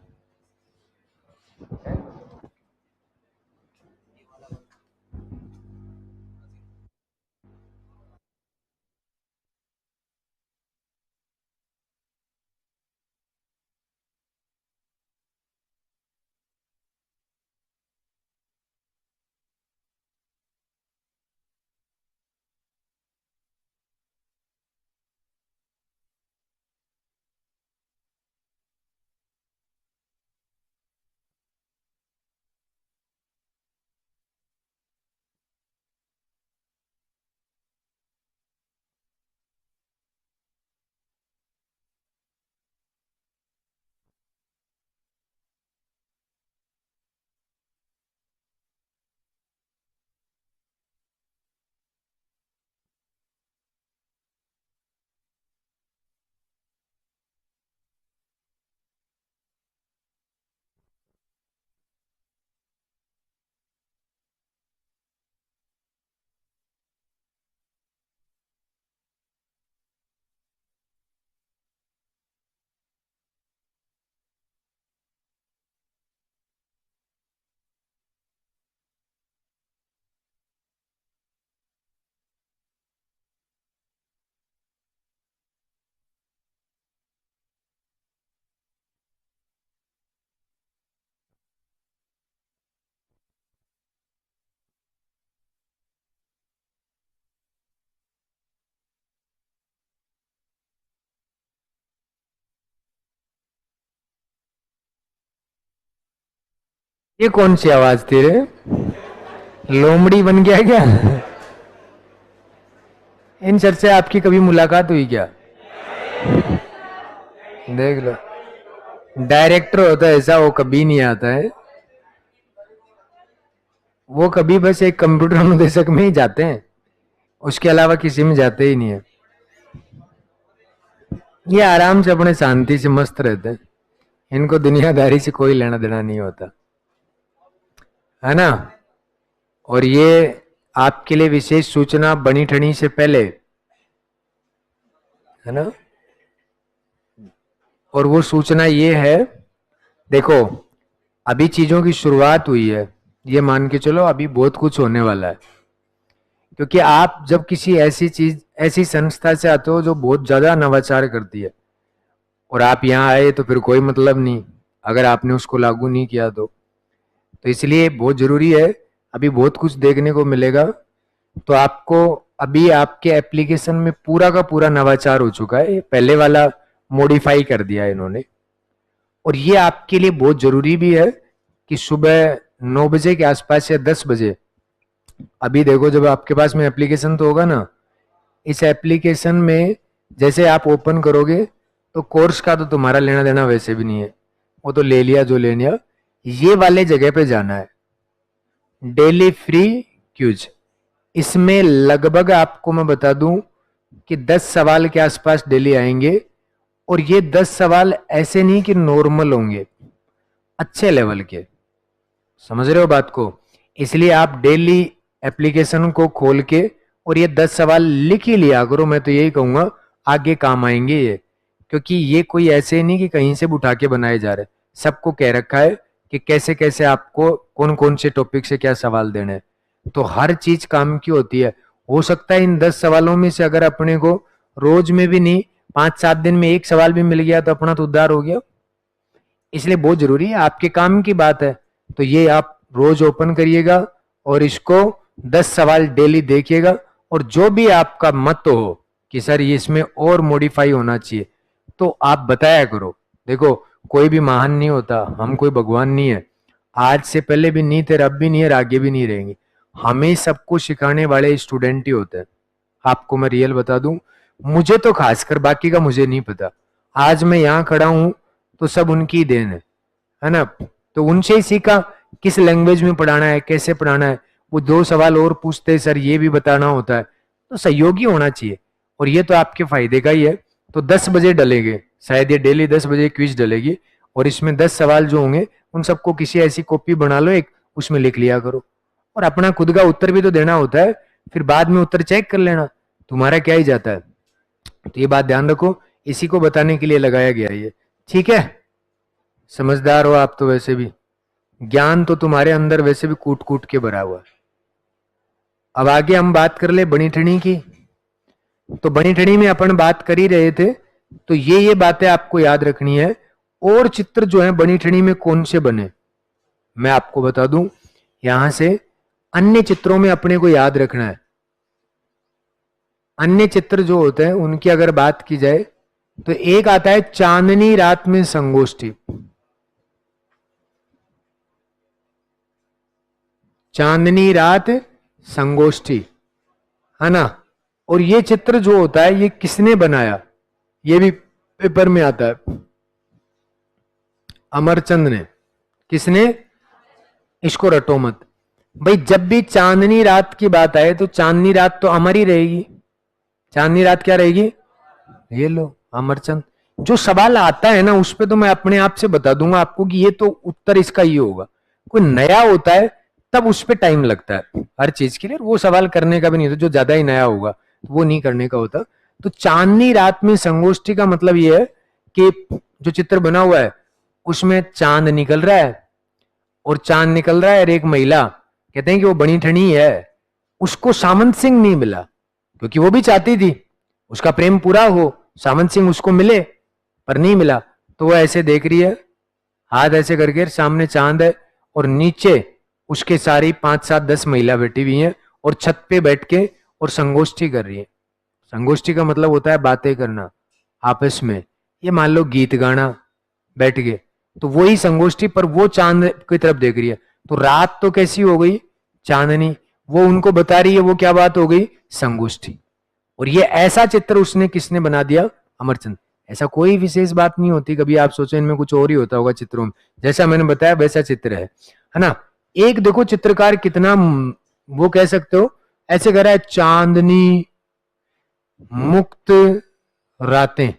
[SPEAKER 1] ये कौन सी आवाज थी रे? लोमड़ी बन गया क्या? इन सर से आपकी कभी मुलाकात हुई क्या? देख लो, डायरेक्टर होता है ऐसा, वो कभी नहीं आता है। वो कभी बस एक कंप्यूटर अनुदेशक में ही जाते हैं, उसके अलावा किसी में जाते ही नहीं है। ये आराम से अपने शांति से मस्त रहते हैं, इनको दुनियादारी से कोई लेना देना नहीं होता है ना। और ये आपके लिए विशेष सूचना बनी ठनी से पहले है ना। और वो सूचना ये है, देखो अभी चीजों की शुरुआत हुई है, ये मान के चलो अभी बहुत कुछ होने वाला है। क्योंकि आप जब किसी ऐसी चीज, ऐसी संस्था से आते हो जो बहुत ज्यादा नवाचार करती है, और आप यहाँ आए तो फिर कोई मतलब नहीं अगर आपने उसको लागू नहीं किया तो इसलिए बहुत जरूरी है। अभी बहुत कुछ देखने को मिलेगा। तो आपको अभी आपके एप्लीकेशन में पूरा का पूरा नवाचार हो चुका है, पहले वाला मॉडिफाई कर दिया है इन्होंने। और ये आपके लिए बहुत जरूरी भी है कि सुबह 9 बजे के आसपास या 10 बजे, अभी देखो जब आपके पास में एप्लीकेशन तो होगा ना, इस एप्लीकेशन में जैसे आप ओपन करोगे तो कोर्स का तो तुम्हारा लेना देना वैसे भी नहीं है, वो तो ले लिया जो ले लिया। ये वाले जगह पे जाना है, डेली फ्री क्यूज। इसमें लगभग आपको मैं बता दूं कि 10 सवाल के आसपास डेली आएंगे। और ये 10 सवाल ऐसे नहीं कि नॉर्मल होंगे, अच्छे लेवल के, समझ रहे हो बात को। इसलिए आप डेली एप्लीकेशन को खोल के और ये 10 सवाल लिख ही लिया करो। मैं तो यही कहूंगा, आगे काम आएंगे ये। क्योंकि ये कोई ऐसे नहीं कि कहीं से उठा के बनाए जा रहे, सबको कह रखा है कि कैसे कैसे आपको कौन कौन से टॉपिक से क्या सवाल देने हैं। तो हर चीज काम की होती है। हो सकता है इन 10 सवालों में से अगर अपने को रोज में भी नहीं, 5-7 दिन में एक सवाल भी मिल गया तो अपना तो उद्धार हो गया। इसलिए बहुत जरूरी है, आपके काम की बात है। तो ये आप रोज ओपन करिएगा और इसको 10 सवाल डेली देखिएगा। और जो भी आपका मत हो कि सर ये इसमें और मॉडिफाई होना चाहिए, तो आप बताया करो। देखो कोई भी महान नहीं होता, हम कोई भगवान नहीं है, आज से पहले भी नहीं थे, अब भी नहीं है, आगे भी नहीं रहेंगे। हमें सबको सिखाने वाले स्टूडेंट ही होते हैं। आपको मैं रियल बता दूं, मुझे तो खासकर, बाकी का मुझे नहीं पता। आज मैं यहाँ खड़ा हूं तो सब उनकी देन है ना। तो उनसे ही सीखा किस लैंग्वेज में पढ़ाना है, कैसे पढ़ाना है। वो 2 सवाल और पूछते, सर ये भी बताना होता है। तो सहयोगी होना चाहिए, और ये तो आपके फायदे का ही है। तो 10 बजे डलेंगे, शायद ये डेली 10 बजे क्विज डलेगी। और इसमें 10 सवाल जो होंगे उन सबको किसी ऐसी कॉपी बना लो एक, उसमें लिख लिया करो। और अपना खुद का उत्तर भी तो देना होता है, फिर बाद में उत्तर चेक कर लेना, तुम्हारा क्या ही जाता है। तो ये बात ध्यान रखो, इसी को बताने के लिए लगाया गया ये, ठीक है। समझदार हो आप तो, वैसे भी ज्ञान तो तुम्हारे अंदर वैसे भी कूट कूट के भरा हुआ है। अब आगे हम बात कर ले बनी ठनी की। तो बनी ठनी में अपन बात कर ही रहे थे, तो ये बातें आपको याद रखनी है। और चित्र जो है बनी ठनी में कौन से बने, मैं आपको बता दूं। यहां से अन्य चित्रों में अपने को याद रखना है। अन्य चित्र जो होते हैं उनकी अगर बात की जाए तो एक आता है चांदनी रात में संगोष्ठी। चांदनी रात संगोष्ठी है ना। और ये चित्र जो होता है ये किसने बनाया, ये भी पेपर में आता है। अमरचंद ने। किसने? इसको रटो मत भाई, जब भी चांदनी रात की बात आए तो चांदनी रात तो अमर ही रहेगी। चांदनी रात क्या रहेगी? ये लो अमरचंद। जो सवाल आता है ना उस पे तो मैं अपने आप से बता दूंगा आपको कि ये तो उत्तर इसका ही होगा। कोई नया होता है तब उस पे टाइम लगता है हर चीज के लिए, वो सवाल करने का भी नहीं होता। जो ज्यादा ही नया होगा तो वो नहीं करने का होता। तो चांदनी रात में संगोष्ठी का मतलब ये है कि जो चित्र बना हुआ है उसमें चांद निकल रहा है, और चांद निकल रहा है और एक महिला, कहते हैं कि वो बनी ठनी है। उसको सामंत सिंह नहीं मिला, क्योंकि वो भी चाहती थी उसका प्रेम पूरा हो, सामंत सिंह उसको मिले, पर नहीं मिला। तो वो ऐसे देख रही है, हाथ ऐसे करके, सामने चांद है और नीचे उसके सारी 5-7-10 महिला बैठी हुई हैं और छत पे बैठ के और संगोष्ठी कर रही है। संगोष्ठी का मतलब होता है बातें करना आपस में। ये मान लो गीत गाना बैठ गए, तो वही संगोष्ठी, पर वो चांद की तरफ देख रही है। तो रात तो कैसी हो गई, चांदनी, वो उनको बता रही है, वो क्या बात हो गई, संगोष्ठी। और ये ऐसा चित्र उसने किसने बना दिया, अमरचंद। ऐसा कोई विशेष बात नहीं होती, कभी आप सोचो इनमें कुछ और ही होता होगा चित्रों में, जैसा मैंने बताया वैसा चित्र है ना। एक देखो चित्रकार कितना वो कह सकते हो ऐसे कर रहा है, चांदनी मुक्त रातें,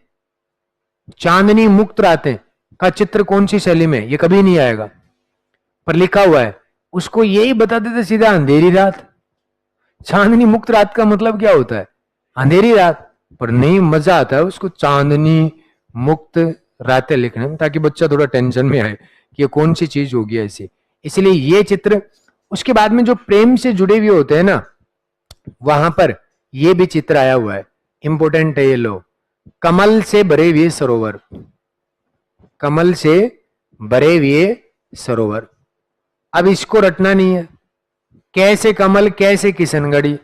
[SPEAKER 1] चांदनी मुक्त रातें का चित्र कौन सी शैली में, ये कभी नहीं आएगा, पर लिखा हुआ है। उसको यही बता देते सीधा, अंधेरी रात। चांदनी मुक्त रात का मतलब क्या होता है, अंधेरी रात, पर नहीं, मजा आता है उसको चांदनी मुक्त रातें लिखने में, ताकि बच्चा थोड़ा टेंशन में आए कि ये कौन सी चीज होगी ऐसी। इसलिए ये चित्र, उसके बाद में जो प्रेम से जुड़े हुए होते हैं ना, वहां पर ये भी चित्र आया हुआ है, इंपोर्टेंट है ये। लो, कमल से भरे हुए सरोवर, कमल से भरे हुए सरोवर। अब इसको रटना नहीं है, कैसे कमल कैसे किशनगढ़ी,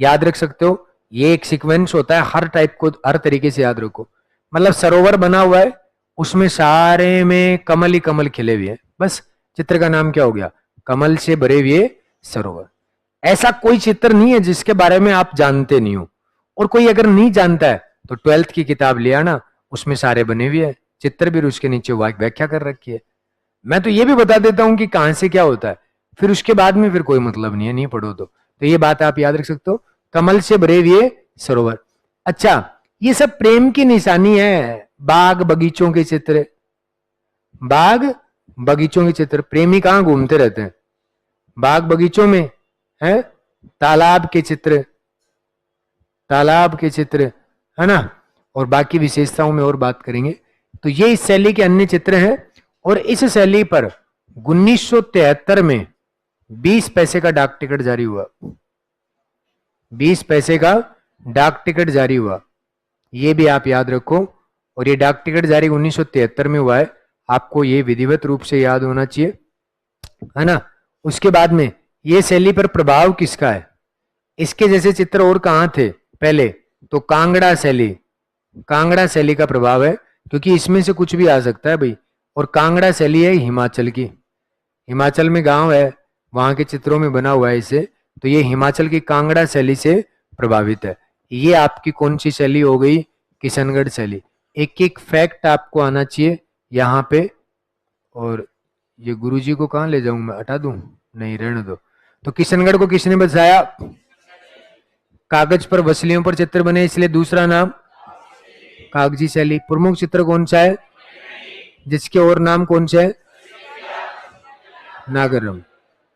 [SPEAKER 1] याद रख सकते हो। ये एक सीक्वेंस होता है, हर टाइप को हर तरीके से याद रखो। मतलब सरोवर बना हुआ है, उसमें सारे में कमल ही कमल खिले हुए हैं, बस चित्र का नाम क्या हो गया, कमल से भरे हुए सरोवर। ऐसा कोई चित्र नहीं है जिसके बारे में आप जानते नहीं हो, और कोई अगर नहीं जानता है तो 12th की किताब लिया ना, उसमें सारे बने हुए हैं चित्र भी, उसके नीचे व्याख्या कर रखी है। मैं तो ये भी बता देता हूं कि कहां से क्या होता है, फिर उसके बाद में फिर कोई मतलब नहीं है, नहीं पढ़ो तो ये बात आप याद रख सकते हो, कमल से भरे हुए सरोवर। अच्छा, ये सब प्रेम की निशानी है, बाग बगीचों के चित्र, बाग बगीचों के चित्र। प्रेमी कहां घूमते रहते हैं, बाग बगीचों में है, तालाब के चित्र, तालाब के चित्र, है ना। और बाकी विशेषताओं में और बात करेंगे। तो ये इस शैली के अन्य चित्र हैं, और इस शैली पर 1973 में 20 पैसे का डाक टिकट जारी हुआ, 20 पैसे का डाक टिकट जारी हुआ, ये भी आप याद रखो। और ये डाक टिकट जारी 1973 में हुआ है, आपको ये विधिवत रूप से याद होना चाहिए, है ना। उसके बाद में ये शैली पर प्रभाव किसका है, इसके जैसे चित्र और कहां थे पहले, तो कांगड़ा शैली, कांगड़ा शैली का प्रभाव है, क्योंकि इसमें से कुछ भी आ सकता है भाई। और कांगड़ा शैली है हिमाचल की, हिमाचल में गांव है, वहां के चित्रों में बना हुआ है इसे, तो ये हिमाचल की कांगड़ा शैली से प्रभावित है। ये आपकी कौन सी शैली हो गई, किशनगढ़ शैली। एक एक फैक्ट आपको आना चाहिए यहाँ पे। और ये गुरुजी को कहाँ ले जाऊं मैं, हटा दूं, नहीं रहने दो। तो किशनगढ़ को किसने बसाया, कागज पर वसलियों पर चित्र बने, इसलिए दूसरा नाम कागजी शैली। प्रमुख चित्र कौन सा है, जिसके और नाम कौन से है, नागरम,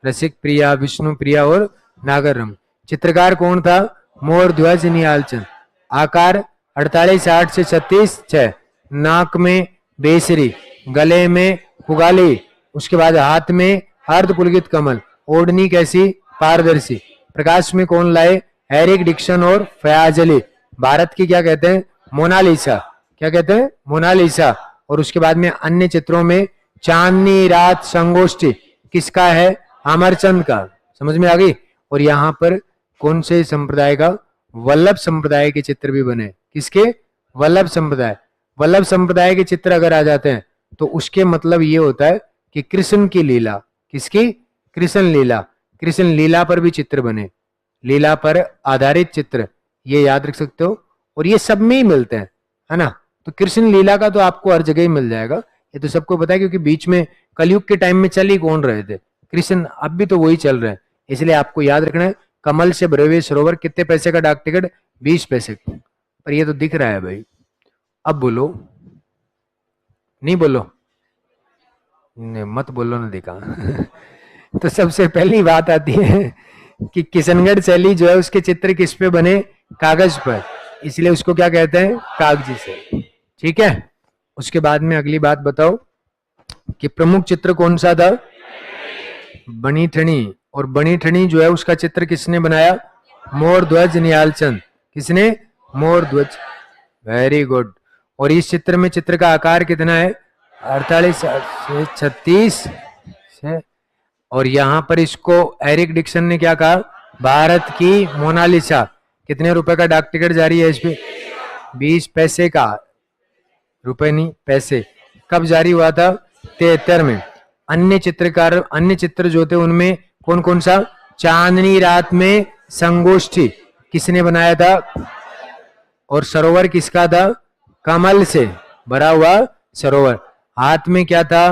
[SPEAKER 1] रसिक प्रिया, विष्णु प्रिया और नागरम। चित्रकार कौन था, मोर ध्वज निहालचंद। आकार 48 8 से 36 6, नाक में बेसरी, गले में पुगाली, उसके बाद हाथ में अर्धपुलकित कमल, ओढ़नी कैसी, पारदर्शी। प्रकाश में कौन लाए, एरिक डिक्सन और फयाज अली। भारत की क्या कहते हैं, मोनालिसा, क्या कहते हैं, मोनालिसा। और उसके बाद में अन्य चित्रों में चांदनी रात संगोष्ठी किसका है, अमरचंद का, समझ में आ गई। और यहाँ पर कौन से संप्रदाय का, वल्लभ संप्रदाय के चित्र भी बने, किसके, वल्लभ संप्रदाय। वल्लभ संप्रदाय के चित्र अगर आ जाते हैं तो उसके मतलब ये होता है कि कृष्ण की लीला, किसकी, कृष्ण लीला, कृष्ण लीला पर भी चित्र बने, लीला पर आधारित चित्र, ये याद रख सकते हो। और ये सब में ही मिलते हैं, है ना। तो कृष्ण लीला का तो आपको हर जगह ही मिल जाएगा, ये तो सबको पता है, क्योंकि बीच में कलयुग के टाइम में चल ही कौन रहे थे, कृष्ण, अब भी तो वही चल रहे हैं। इसलिए आपको याद रखना है, कमल से भरे हुए सरोवर, कितने पैसे का डाक टिकट, 20 पैसे। पर ये तो दिख रहा है भाई, अब बोलो, नहीं बोलो, नहीं मत बोलो ना, दिखा तो सबसे पहली बात आती है कि किशनगढ़ शैली जो है उसके चित्र किस पे बने, कागज पर, इसलिए उसको क्या कहते हैं, कागजी शैली, ठीक है। उसके बाद में अगली बात बताओ कि प्रमुख चित्र कौन सा था, बनी ठनी। और बनी ठनी जो है उसका चित्र किसने बनाया, मोर ध्वज निहालचंद, किसने, मोर ध्वज, वेरी गुड। और इस चित्र में चित्र का आकार कितना है, 48 से 36 से। और यहां पर इसको एरिक डिक्सन ने क्या कहा, भारत की मोनालिसा। कितने रुपए का डाक टिकट जारी है इस पे, 20 पैसे का, रुपए नहीं पैसे। कब जारी हुआ था, 73 में। अन्य चित्र जो थे उनमें कौन कौन सा? चांदनी रात में संगोष्ठी किसने बनाया था? और सरोवर किसका था? कमल से भरा हुआ सरोवर। हाथ में क्या था?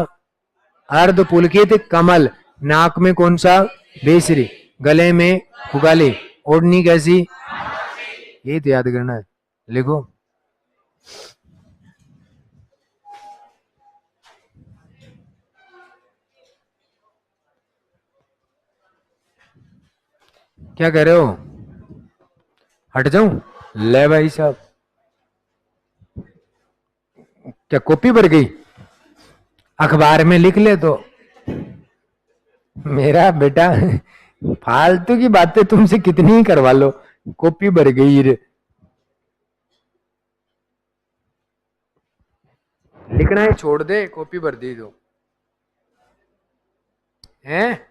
[SPEAKER 1] अर्ध पुलकित कमल। नाक में कौन सा? बेसरी। गले में उगाली। ओढ़नी कैसी? ये तो याद करना है, लिखो। क्या कह रहे हो? हट जाऊं? ले भाई साहब, क्या कॉपी भर गई? अखबार में लिख ले तो। मेरा बेटा फालतू की बातें तुमसे कितनी ही करवा लो, कॉपी भर गई रे। लिखना है छोड़ दे, कॉपी भर दी तो है।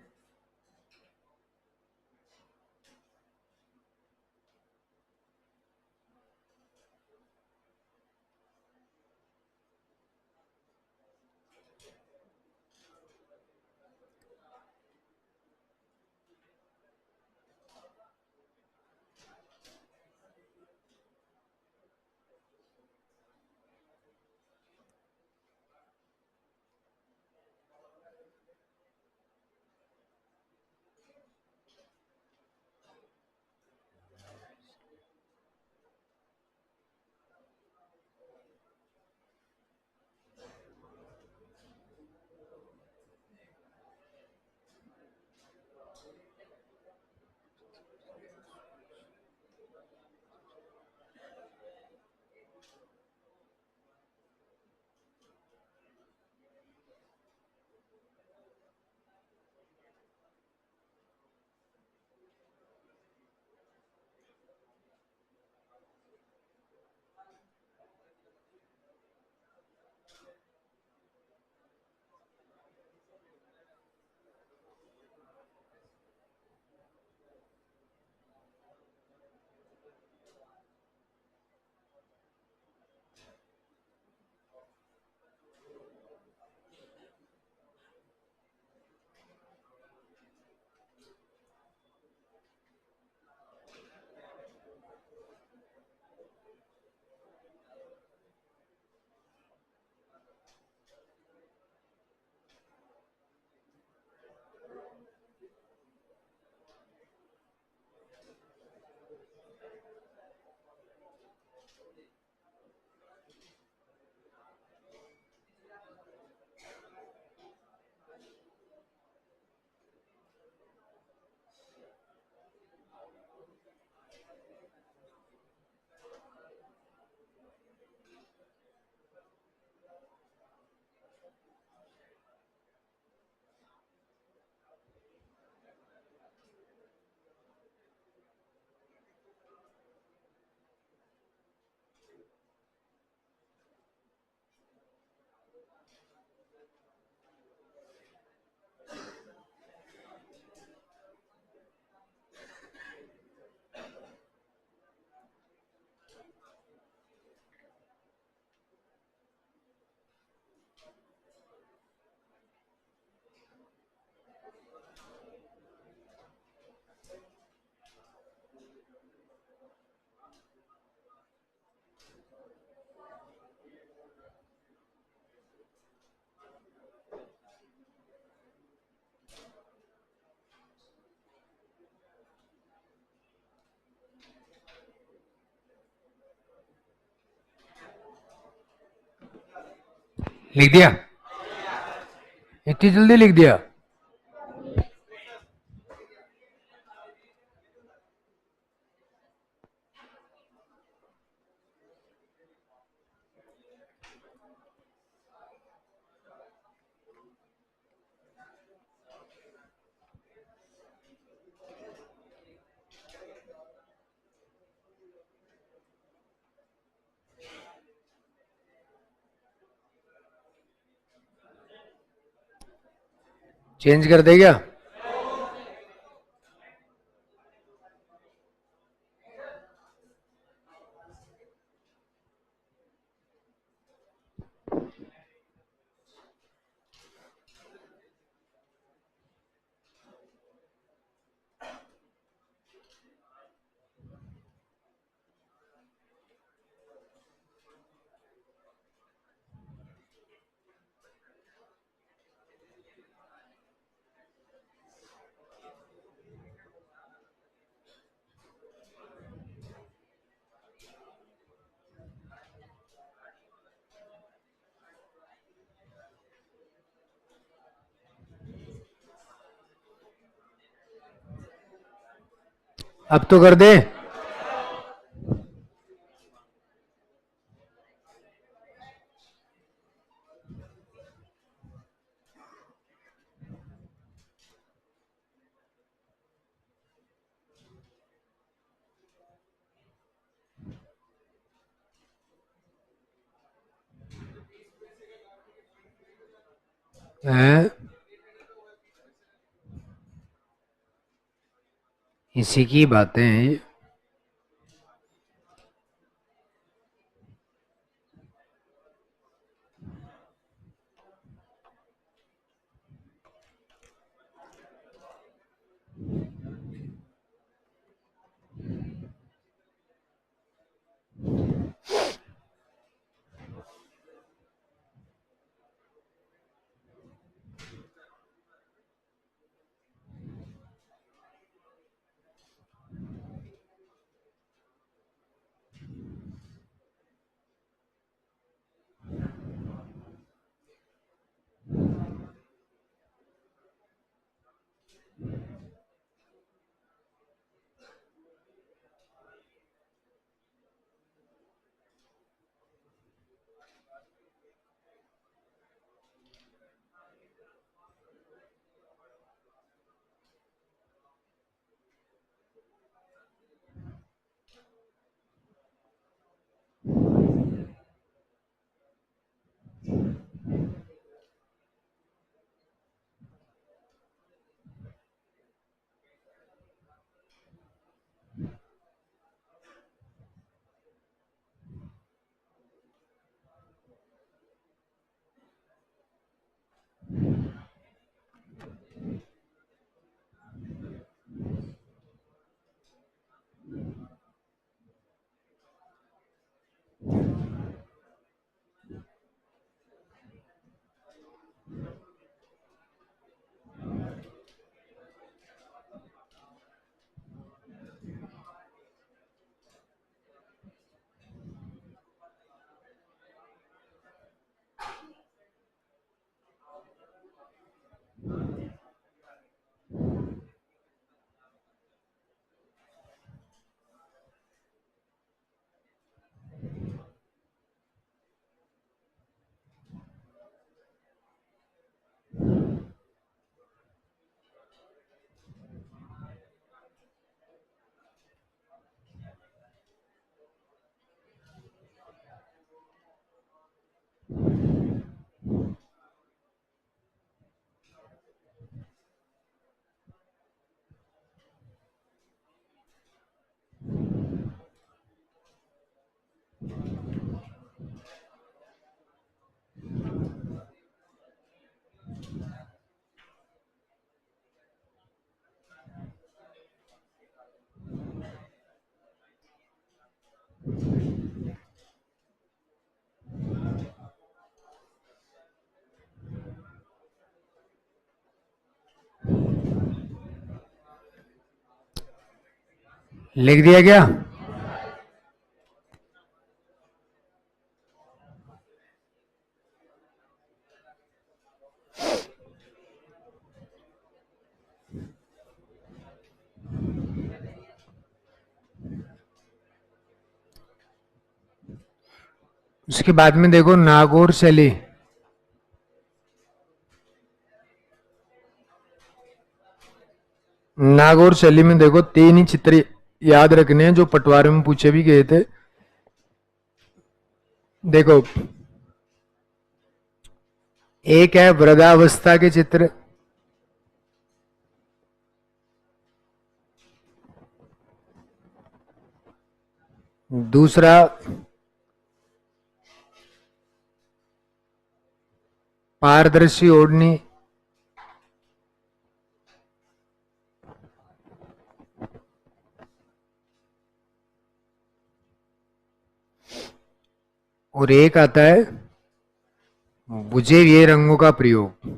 [SPEAKER 1] लिख दिया? इतनी जल्दी लिख दिया? चेंज कर दे क्या? अब तो कर दे। हैं? इसी की बातें हैं ये। लिख दिया क्या? उसके बाद में देखो नागौर शैली। नागौर शैली में देखो 3 ही चित्र याद रखने हैं जो पटवार में पूछे भी गए थे। देखो, एक है वृद्धावस्था के चित्र, दूसरा पारदर्शी ओढ़नी, और एक आता है बुझे हुए रंगों का प्रयोग।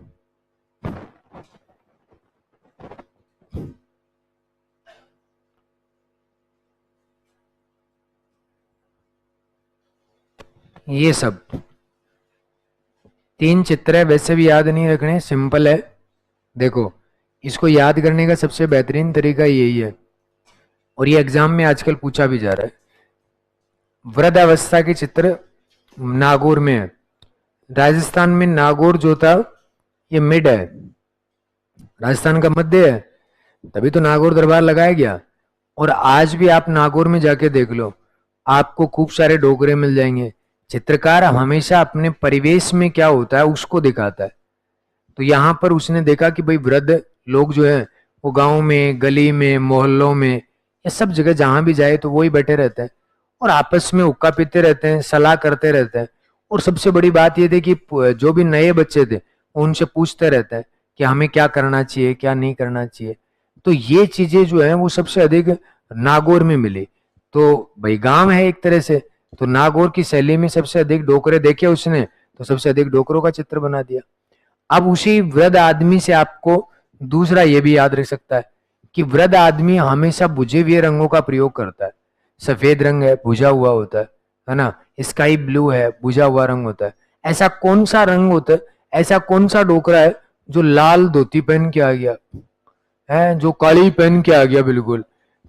[SPEAKER 1] ये सब 3 चित्र है, वैसे भी याद नहीं रखने, सिंपल है। देखो, इसको याद करने का सबसे बेहतरीन तरीका यही है। और ये एग्जाम में आजकल पूछा भी जा रहा है। वृद्धावस्था के चित्र नागौर में है। राजस्थान में नागौर जो था ये मिड है, राजस्थान का मध्य है, तभी तो नागौर दरबार लगाया गया। और आज भी आप नागौर में जाके देख लो, आपको खूब सारे डोगरे मिल जाएंगे। चित्रकार हमेशा अपने परिवेश में क्या होता है उसको दिखाता है। तो यहाँ पर उसने देखा कि भाई वृद्ध लोग जो है वो गांव में, गली में, मोहल्लों में, ये सब जगह जहां भी जाए तो वही बैठे रहते हैं और आपस में हुक्का पीते रहते हैं, सलाह करते रहते हैं। और सबसे बड़ी बात ये थी कि जो भी नए बच्चे थे उनसे पूछते रहते हैं कि हमें क्या करना चाहिए, क्या नहीं करना चाहिए। तो ये चीजें जो है वो सबसे अधिक नागौर में मिली। तो भाई गांव है एक तरह से, तो नागौर की शैली में सबसे अधिक डोकरे देखे उसने, तो सबसे अधिक डोकरों का चित्र बना दिया। अब उसी वृद्ध आदमी से आपको दूसरा ये भी याद रख सकता है कि वृद्ध आदमी हमेशा बुझे हुए रंगों का प्रयोग करता है। सफेद रंग है, बुझा हुआ होता है ना, स्काई ब्लू है, बुझा हुआ रंग होता है। ऐसा कौन सा रंग होता है, ऐसा कौन सा डोकरा है जो लाल धोती पहन के आ गया है, जो काली पहन के आ गया बिल्कुल?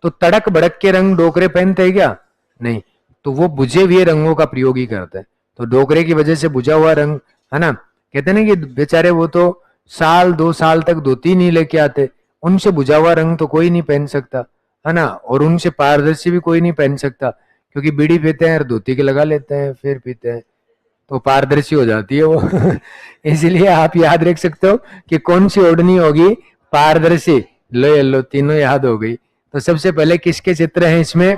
[SPEAKER 1] तो तड़क भड़क के रंग डोकरे पहनते हैं क्या? नहीं, तो वो बुझे हुए रंगों का प्रयोग ही करते हैं। तो डोकरे की वजह से बुझा हुआ रंग है ना, कहते ना कि बेचारे वो तो साल 2 साल तक धोती नहीं लेके आते, उनसे बुझा हुआ रंग तो कोई नहीं पहन सकता है ना, और उनसे पारदर्शी भी कोई नहीं पहन सकता, क्योंकि बीड़ी पीते हैं और धोती के लगा लेते हैं फिर पीते हैं, तो पारदर्शी हो जाती है वो। इसलिए आप याद रख सकते हो कि कौन सी ओढ़नी होगी पारदर्शी। लो ये लो, तीनों याद हो गई। तो सबसे पहले किसके चित्र हैं इसमें?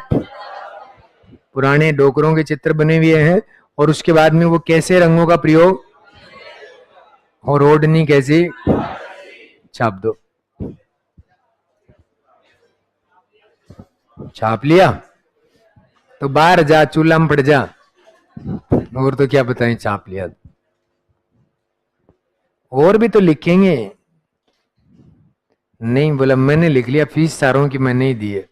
[SPEAKER 1] पुराने डोकरों के चित्र बने हुए हैं। और उसके बाद में वो कैसे रंगों का प्रयोग और ओढ़नी कैसी, छाप दो। छाप लिया तो बाहर जा, चूल्हा में पड़ जा। और तो क्या बताएं, छाप लिया। और भी तो लिखेंगे। नहीं बोला, मैंने लिख लिया, फीस सारों की मैंने ही दी है।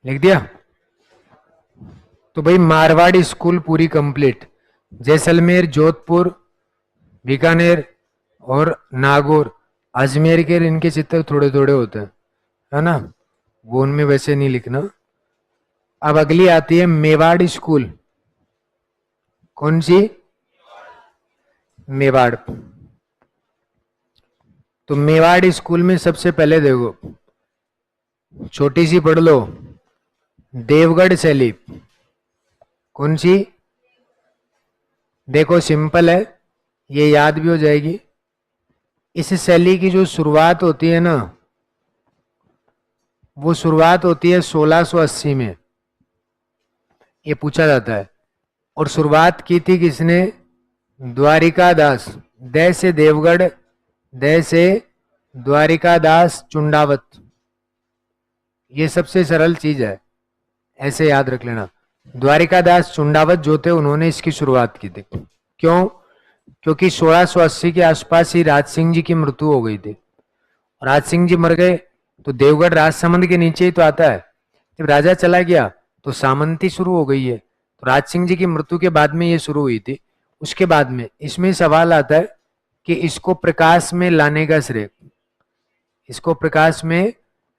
[SPEAKER 1] लिख दिया? तो भाई मारवाड़ी स्कूल पूरी कंप्लीट। जैसलमेर, जोधपुर, बीकानेर और नागौर, अजमेर के इनके चित्र थोड़े थोड़े होते हैं है ना, वो उनमें वैसे नहीं लिखना। अब अगली आती है मेवाड़ स्कूल। कौन सी? मेवाड़। तो मेवाड़ स्कूल में सबसे पहले देखो, छोटी सी पढ़ लो, देवगढ़ शैली। कौन सी? देखो सिंपल है, ये याद भी हो जाएगी। इस शैली की जो शुरुआत होती है ना, वो शुरुआत होती है 1680 में, ये पूछा जाता है। और शुरुआत की थी किसने? द्वारिका दास। दे से देवगढ़, दे से द्वारिका दास चुंडावत। ये सबसे सरल चीज है, ऐसे याद रख लेना। द्वारिका दास चुंडावत जो थे उन्होंने इसकी शुरुआत की थी। क्यों? क्योंकि 1680 के आसपास ही राज सिंह जी की मृत्यु हो गई थी। राज सिंह जी मर गए तो देवगढ़ राजसमंद के नीचे ही तो आता है। जब राजा चला गया तो सामंती शुरू हो गई है। तो राज सिंह जी की मृत्यु के बाद में ये शुरू हुई थी। उसके बाद में इसमें सवाल आता है कि इसको प्रकाश में लाने का श्रेय, इसको प्रकाश में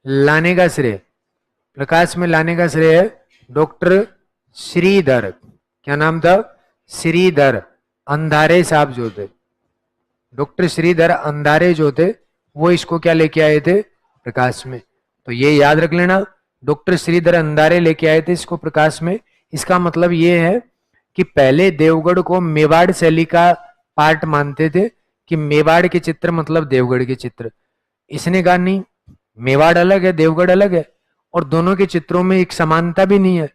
[SPEAKER 1] लाने का श्रेय, प्रकाश में लाने का श्रेय है डॉक्टर श्रीधर। क्या नाम था? श्रीधर अंधारे साहब जो थे, डॉक्टर श्रीधर अंधारे जो थे, वो इसको क्या लेके आए थे? प्रकाश में। तो ये याद रख लेना, डॉक्टर श्रीधर अंधारे लेके आए थे इसको प्रकाश में। इसका मतलब ये है कि कि पहले देवगढ़ को मेवाड़ शैली का पार्ट मानते थे, कि मेवाड़ के चित्र मतलब देवगढ़ के चित्र। इसने कहा नहीं, मेवाड़ अलग है, देवगढ़ अलग है, और दोनों के चित्रों में एक समानता भी नहीं है,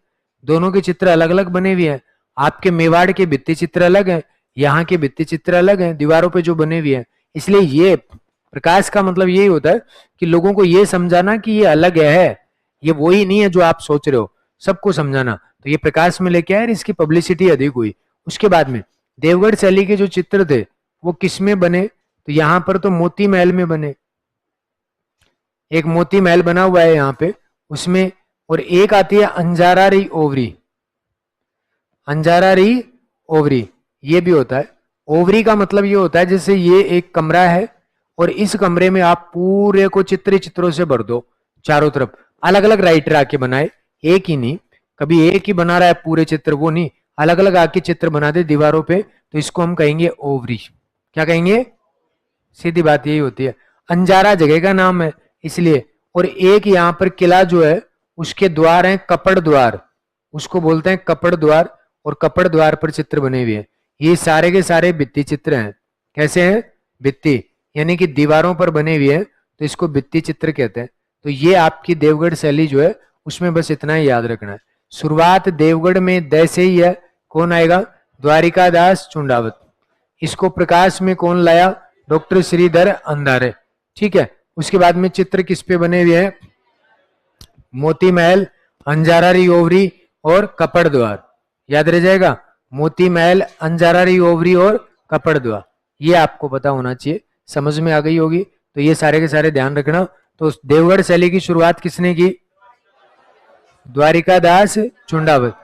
[SPEAKER 1] दोनों के चित्र अलग अलग बने हुए हैं। आपके मेवाड़ के भित्ति चित्र अलग है, यहाँ के भित्ति चित्र अलग हैं, दीवारों पे जो बने हुए हैं। इसलिए ये प्रकाश का मतलब यही होता है कि लोगों को ये समझाना कि ये अलग है, ये वही नहीं है जो आप सोच रहे हो, सबको समझाना। तो ये प्रकाश में लेके आए, इसकी पब्लिसिटी अधिक हुई। उसके बाद में देवगढ़ शैली के जो चित्र थे वो किस में बने, तो यहां पर तो मोती महल में बने, एक मोती महल बना हुआ है यहाँ पे उसमें। और एक आती है अंजारा री ओवरी, अंजारा री ओवरी, ये भी होता है। ओवरी का मतलब ये होता है जैसे ये एक कमरा है और इस कमरे में आप पूरे को चित्रों से भर दो चारों तरफ। अलग अलग राइटर आके बनाए, एक ही नहीं, कभी एक ही बना रहा है पूरे चित्र, वो नहीं, अलग अलग आके चित्र बना दे दीवारों पे, तो इसको हम कहेंगे ओवरी। क्या कहेंगे? सीधी बात यही होती है। अंजारा जगह का नाम है इसलिए। और एक यहाँ पर किला जो है उसके द्वार हैं कपड़ द्वार, उसको बोलते हैं कपड़ द्वार, और कपड़ द्वार पर चित्र बने हुए हैं। ये सारे के सारे भित्ति चित्र हैं। कैसे हैं? भित्ति, यानी कि दीवारों पर बने हुए हैं, तो इसको भित्ति चित्र कहते हैं। तो ये आपकी देवगढ़ शैली जो है उसमें बस इतना ही याद रखना है। शुरुआत देवगढ़ में द से ही है। कौन आएगा? द्वारिका दास चुंडावत। इसको प्रकाश में कौन लाया? डॉक्टर श्रीधर अंधारे। ठीक है। उसके बाद में चित्र किस पे बने हुए हैं? मोती महल, अंजारारी ओवरी और कपड़ द्वार। याद रह जाएगा, मोती महल, अंजारारी ओवरी और कपड़ द्वार, ये आपको पता होना चाहिए। समझ में आ गई होगी, तो ये सारे के सारे ध्यान रखना। तो देवगढ़ शैली की शुरुआत किसने की? द्वारिका दास चुंडावत।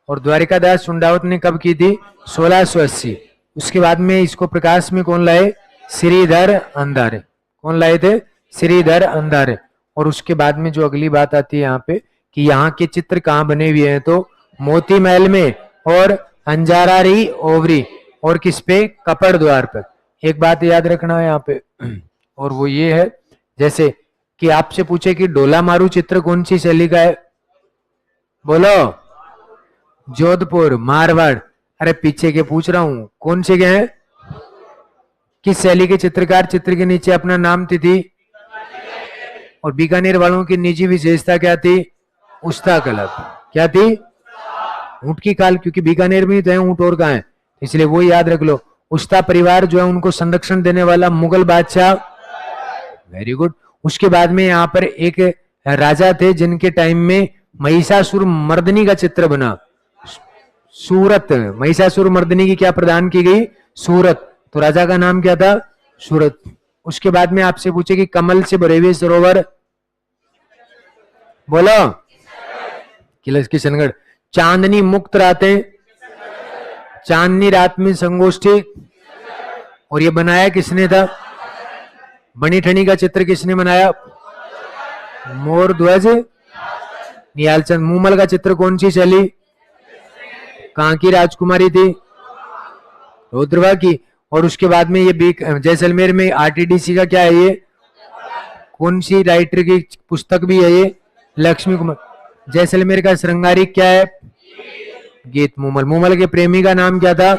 [SPEAKER 1] और द्वारिका दास चुंडावत ने कब की थी? 1680। उसके बाद में इसको प्रकाश में कौन लाए? श्रीधर अंधारे। कौन लाए थे? श्रीधर अंधारे। और उसके बाद में जो अगली बात आती है यहाँ पे, कि यहाँ के चित्र कहाँ बने हुए हैं, तो मोती महल में और अंजारारी ओवरी और किस पे? कपड़ द्वार पर। एक बात याद रखना है यहाँ पे और वो ये है, जैसे कि आपसे पूछे कि डोला मारू चित्र कौन सी शैली का है, बोलो। जोधपुर, मारवाड़। अरे पीछे के पूछ रहा हूं, कौन से के हैं? किस शैली के चित्रकार चित्र के नीचे अपना नाम, तिथि? और बीकानेर वालों की निजी विशेषता क्या थी? उस्ता कलब। क्या थी? ऊंट की खाल, क्योंकि बीकानेर में ही तो है ऊंट, और कहां है, इसलिए वो याद रख लो। उस्ता परिवार जो है उनको संरक्षण देने वाला मुगल बादशाह। Very good. उसके बाद में यहाँ पर एक राजा थे जिनके टाइम में महिषासुर मर्दनी का चित्र बना। सूरत, महिषासुर मर्दनी की क्या प्रदान की गई? सूरत। तो राजा का नाम क्या था? सूरत। उसके बाद में आपसे पूछे कि कमल से भरे हुए सरोवर, बोलो। किशनगढ़। चांदनी मुक्त रातें, चांदनी रात में संगोष्ठी, और ये बनाया किसने था? बनी ठनी का चित्र किसने बनाया? मोर ध्वज निहालचंद। मूमल का चित्र कौन सी शैली? कहां की राजकुमारी थी? रुद्रवा की। और उसके बाद में ये जैसलमेर में आरटीडीसी का क्या है ये? कौन सी राइटर की पुस्तक भी है ये? लक्ष्मी कुमार। जैसलमेर का श्रृंगारी क्या है? गीत। मूमल, मूमल के प्रेमी का नाम क्या था?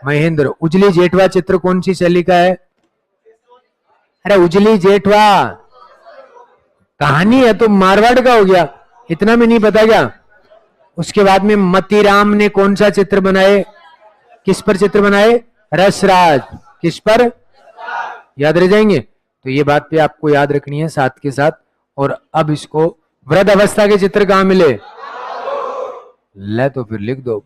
[SPEAKER 1] महेंद्र। उजली जेठवा चित्र कौन सी शैली का है? अरे उजली जेठवा कहानी है तो मारवाड़ का हो गया, इतना में नहीं पता क्या? उसके बाद में मतीराम ने कौन सा चित्र बनाए? किस पर चित्र बनाए? रसराज। किस पर? याद रह जाएंगे। तो ये बात भी आपको याद रखनी है साथ के साथ। और अब इसको, वृद्ध अवस्था के चित्र कहां मिले? ले तो फिर लिख दो।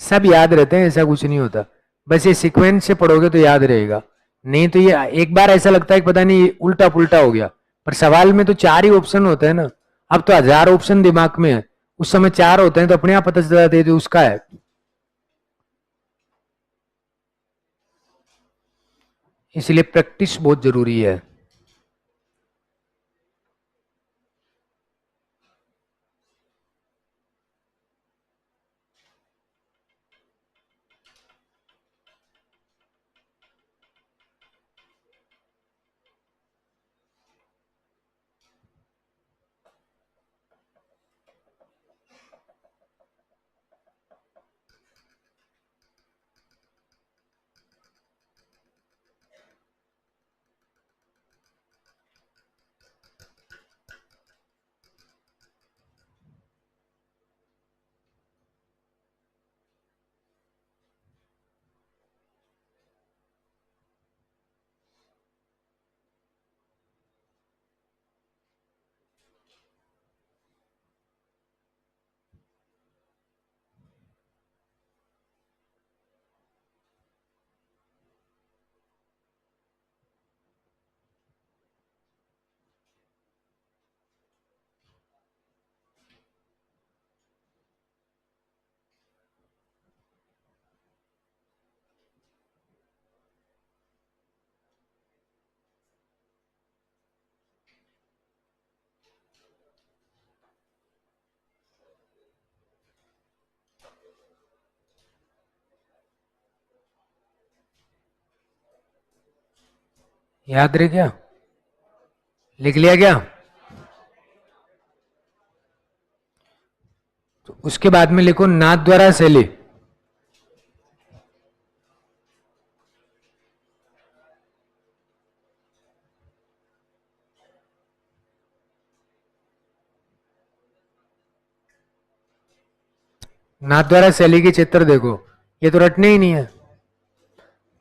[SPEAKER 1] सब याद रहते हैं, ऐसा कुछ नहीं होता, बस ये सीक्वेंस से पढ़ोगे तो याद रहेगा। नहीं तो ये एक बार ऐसा लगता है कि पता नहीं उल्टा पुल्टा हो गया। पर सवाल में तो चार ही ऑप्शन होते हैं ना, अब तो 1000 ऑप्शन दिमाग में है, उस समय चार होते हैं तो अपने आप पता चल जाता है तो उसका है। इसलिए प्रैक्टिस बहुत जरूरी है। याद रहे क्या? लिख लिया क्या? तो उसके बाद में लिखो नाथ द्वारा शैली। नाथ द्वारा शैली के चित्र देखो, ये तो रटने ही नहीं है।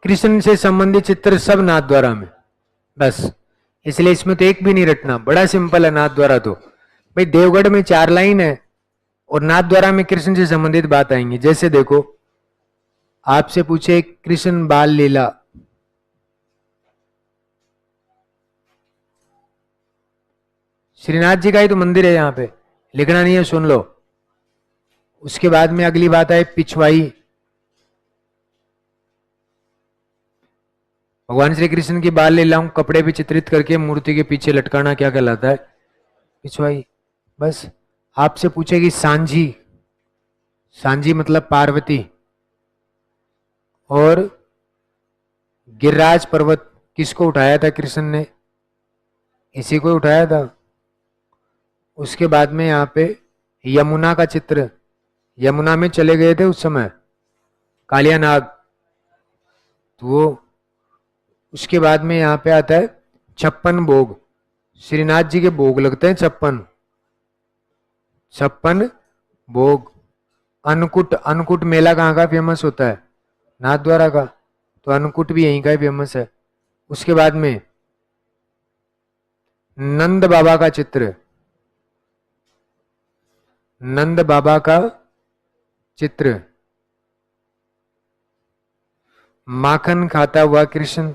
[SPEAKER 1] कृष्ण से संबंधित चित्र सब नाथ द्वारा में, बस इसलिए इसमें तो एक भी नहीं रटना, बड़ा सिंपल है नाथ द्वारा। तो भाई देवगढ़ में 4 लाइन है और नाथ द्वारा में कृष्ण से संबंधित बात आएंगी। जैसे देखो, आपसे पूछे कृष्ण बाल लीला, श्रीनाथ जी का ही तो मंदिर है, यहाँ पे लिखना नहीं है, सुन लो। उसके बाद में अगली बात है पिछवाई। भगवान श्री कृष्ण की बाल लीलाओं कपड़े पे चित्रित करके मूर्ति के पीछे लटकाना क्या कहलाता है? पिछवाई। बस आपसे पूछेगी सांझी, सांझी मतलब पार्वती। और गिरिराज पर्वत किसको उठाया था कृष्ण ने? इसी को उठाया था। उसके बाद में यहाँ पे यमुना का चित्र, यमुना में चले गए थे उस समय कालिया नाग, तो वो। उसके बाद में यहाँ पे आता है 56 भोग, श्रीनाथ जी के भोग लगते हैं 56, 56 भोग। अन्नकूट, अन्नकूट मेला कहाँ का फेमस होता है? नाथ द्वारा का, तो अन्नकूट भी यहीं का ही फेमस है। उसके बाद में नंद बाबा का चित्र, नंद बाबा का चित्र, माखन खाता हुआ कृष्ण,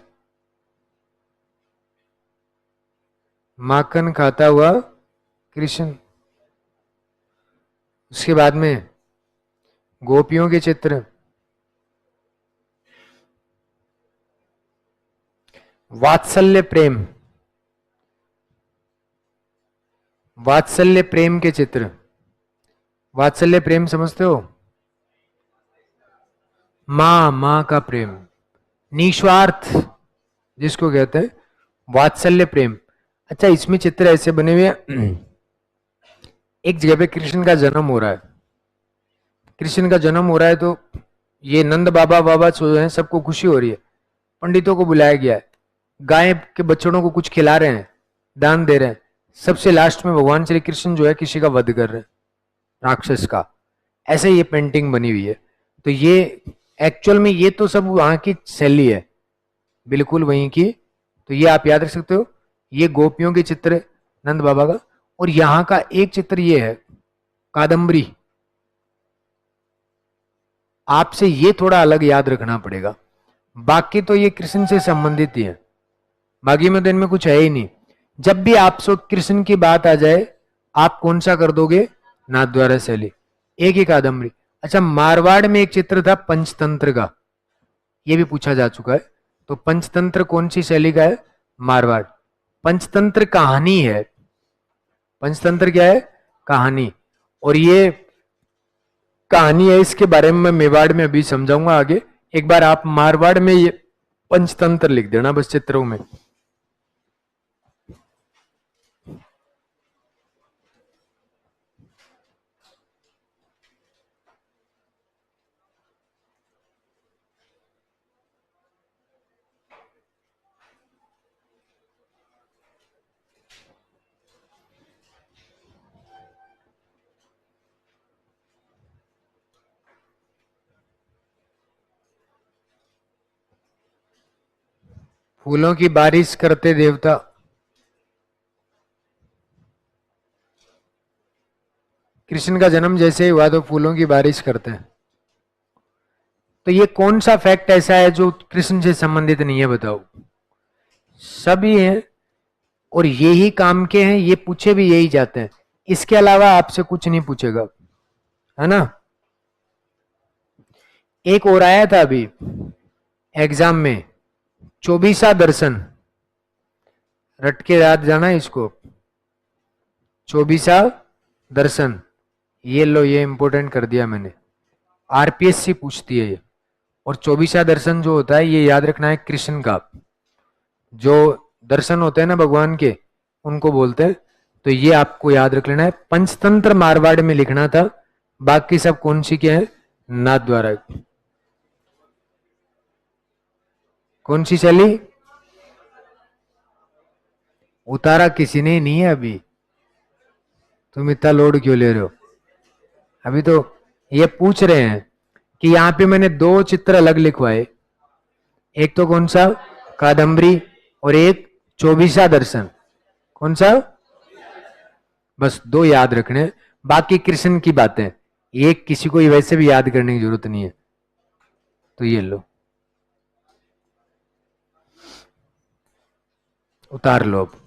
[SPEAKER 1] माखन खाता हुआ कृष्ण। उसके बाद में गोपियों के चित्र, वात्सल्य प्रेम, वात्सल्य प्रेम के चित्र। वात्सल्य प्रेम समझते हो? मां, मां का प्रेम, निस्वार्थ जिसको कहते हैं, वात्सल्य प्रेम। अच्छा, इसमें चित्र ऐसे बने हुए हैं, एक जगह पे कृष्ण का जन्म हो रहा है, कृष्ण का जन्म हो रहा है, तो ये नंद बाबा बाबा जो है सबको खुशी हो रही है, पंडितों को बुलाया गया है, गाय के बच्चों को कुछ खिला रहे हैं, दान दे रहे हैं। सबसे लास्ट में भगवान श्री कृष्ण जो है किसी का वध कर रहे हैं, राक्षस का। ऐसे ये पेंटिंग बनी हुई है। तो ये एक्चुअल में ये तो सब वहां की शैली है, बिल्कुल वहीं की। तो ये आप याद रख सकते हो, ये गोपियों के चित्र नंद बाबा का। और यहां का एक चित्र ये है कादम्बरी, आपसे ये थोड़ा अलग याद रखना पड़ेगा, बाकी तो ये कृष्ण से संबंधित ही है, बाकी में तो इनमें कुछ है ही नहीं। जब भी आपसे कृष्ण की बात आ जाए, आप कौन सा कर दोगे? नाथ द्वारा शैली, एक ही कादम्बरी। अच्छा, मारवाड़ में एक चित्र था पंचतंत्र का, ये भी पूछा जा चुका है। तो पंचतंत्र कौन सी शैली का है? मारवाड़। पंचतंत्र कहानी है, पंचतंत्र क्या है? कहानी। और ये कहानी है, इसके बारे में मैं मेवाड़ में अभी समझाऊंगा आगे। एक बार आप मारवाड़ में ये पंचतंत्र लिख देना बस चित्रों में। फूलों की बारिश करते देवता, कृष्ण का जन्म जैसे ही हुआ तो फूलों की बारिश करते हैं। तो ये कौन सा फैक्ट ऐसा है जो कृष्ण से संबंधित नहीं है? बताओ। सभी हैं और यही काम के हैं, ये पूछे भी यही जाते हैं, इसके अलावा आपसे कुछ नहीं पूछेगा, है ना। एक और आया था अभी एग्जाम में, चौबीसा दर्शन, रट के याद जाना इसको, चौबीसा दर्शन। ये लो, ये इंपॉर्टेंट कर दिया मैंने, आरपीएससी पूछती है ये। और चौबीसा दर्शन जो होता है ये याद रखना है कृष्ण का, जो दर्शन होते हैं ना भगवान के, उनको बोलते हैं। तो ये आपको याद रख लेना है। पंचतंत्र मारवाड़ में लिखना था, बाकी सब कौन सी के हैं? नाथ द्वारा। कौन सी चली? उतारा किसी ने नहीं है अभी, तुम इतना लोड क्यों ले रहे हो? अभी तो ये पूछ रहे हैं कि यहाँ पे मैंने दो चित्र अलग लिखवाए, एक तो कौन सा? कादम्बरी, और एक चौबीसा दर्शन। कौन सा? बस दो याद रखने हैं। बाकी कृष्ण की बातें, एक किसी को वैसे भी याद करने की जरूरत नहीं है। तो ये लो, उतार लो अब।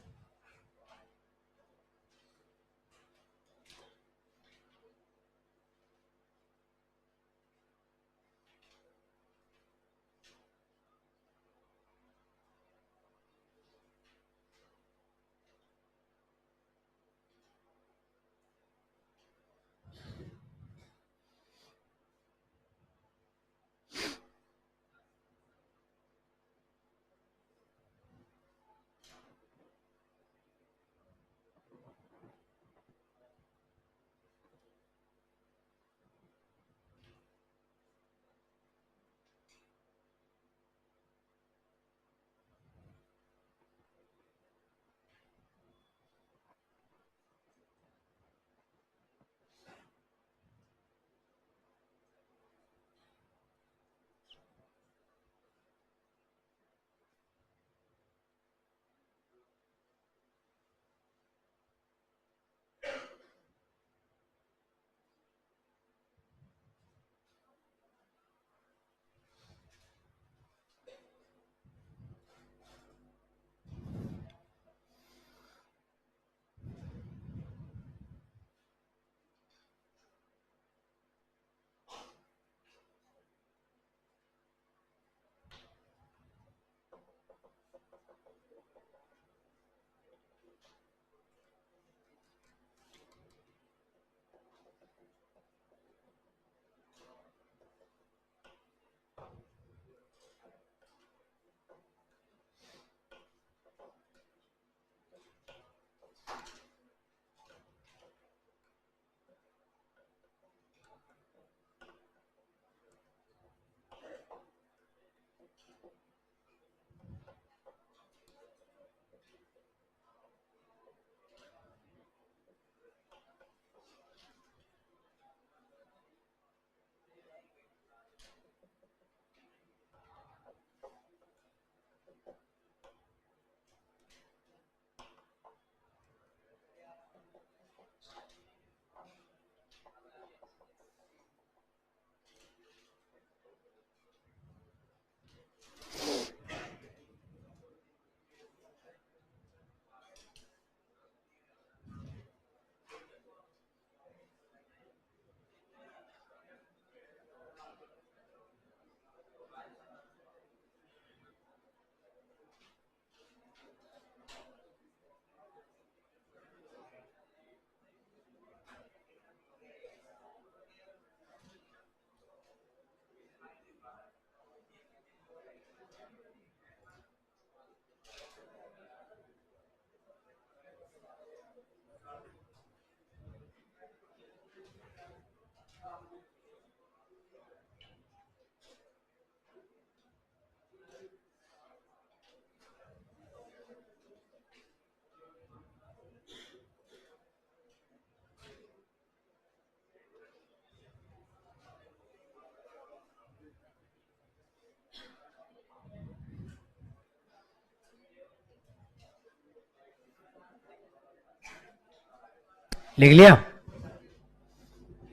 [SPEAKER 1] लिख लिया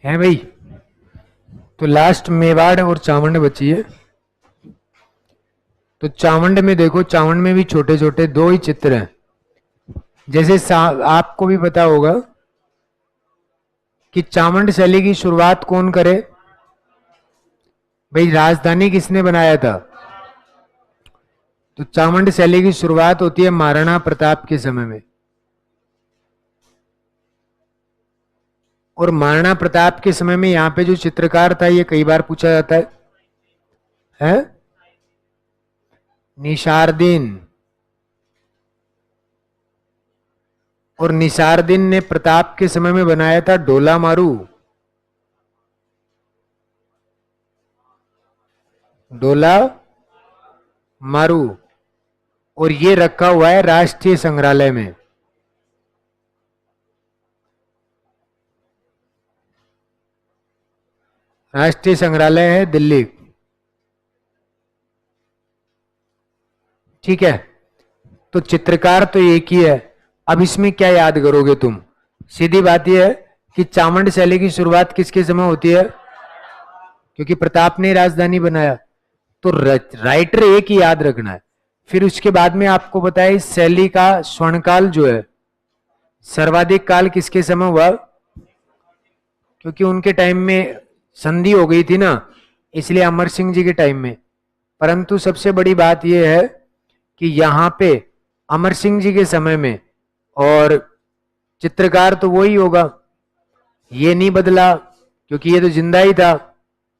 [SPEAKER 1] है भाई? तो लास्ट मेवाड़ और चावंड बची है। तो चावंड में देखो, चावंड में भी छोटे छोटे दो ही चित्र हैं। जैसे आपको भी पता होगा कि चावंड शैली की शुरुआत कौन करे? भाई राजधानी किसने बनाया था? तो चावंड शैली की शुरुआत होती है महाराणा प्रताप के समय में। और महाराणा प्रताप के समय में यहां पे जो चित्रकार था, ये कई बार पूछा जाता है? निशारदीन। और निसारदीन ने प्रताप के समय में बनाया था डोला मारू। डोला मारू, और ये रखा हुआ है राष्ट्रीय संग्रहालय में। राष्ट्रीय संग्रहालय है दिल्ली। ठीक है, तो चित्रकार तो एक ही है। अब इसमें क्या याद करोगे तुम? सीधी बात यह है कि चामंड शैली की शुरुआत किसके समय होती है? क्योंकि प्रताप ने राजधानी बनाया, तो राइटर एक ही याद रखना है। फिर उसके बाद में आपको बताया इस शैली का स्वर्णकाल जो है, सर्वाधिक काल किसके समय हुआ? क्योंकि उनके टाइम में संधि हो गई थी ना, इसलिए अमर सिंह जी के टाइम में। परंतु सबसे बड़ी बात यह है कि यहां पे अमर सिंह जी के समय में, और चित्रकार तो वही होगा, ये नहीं बदला क्योंकि ये तो जिंदा ही था,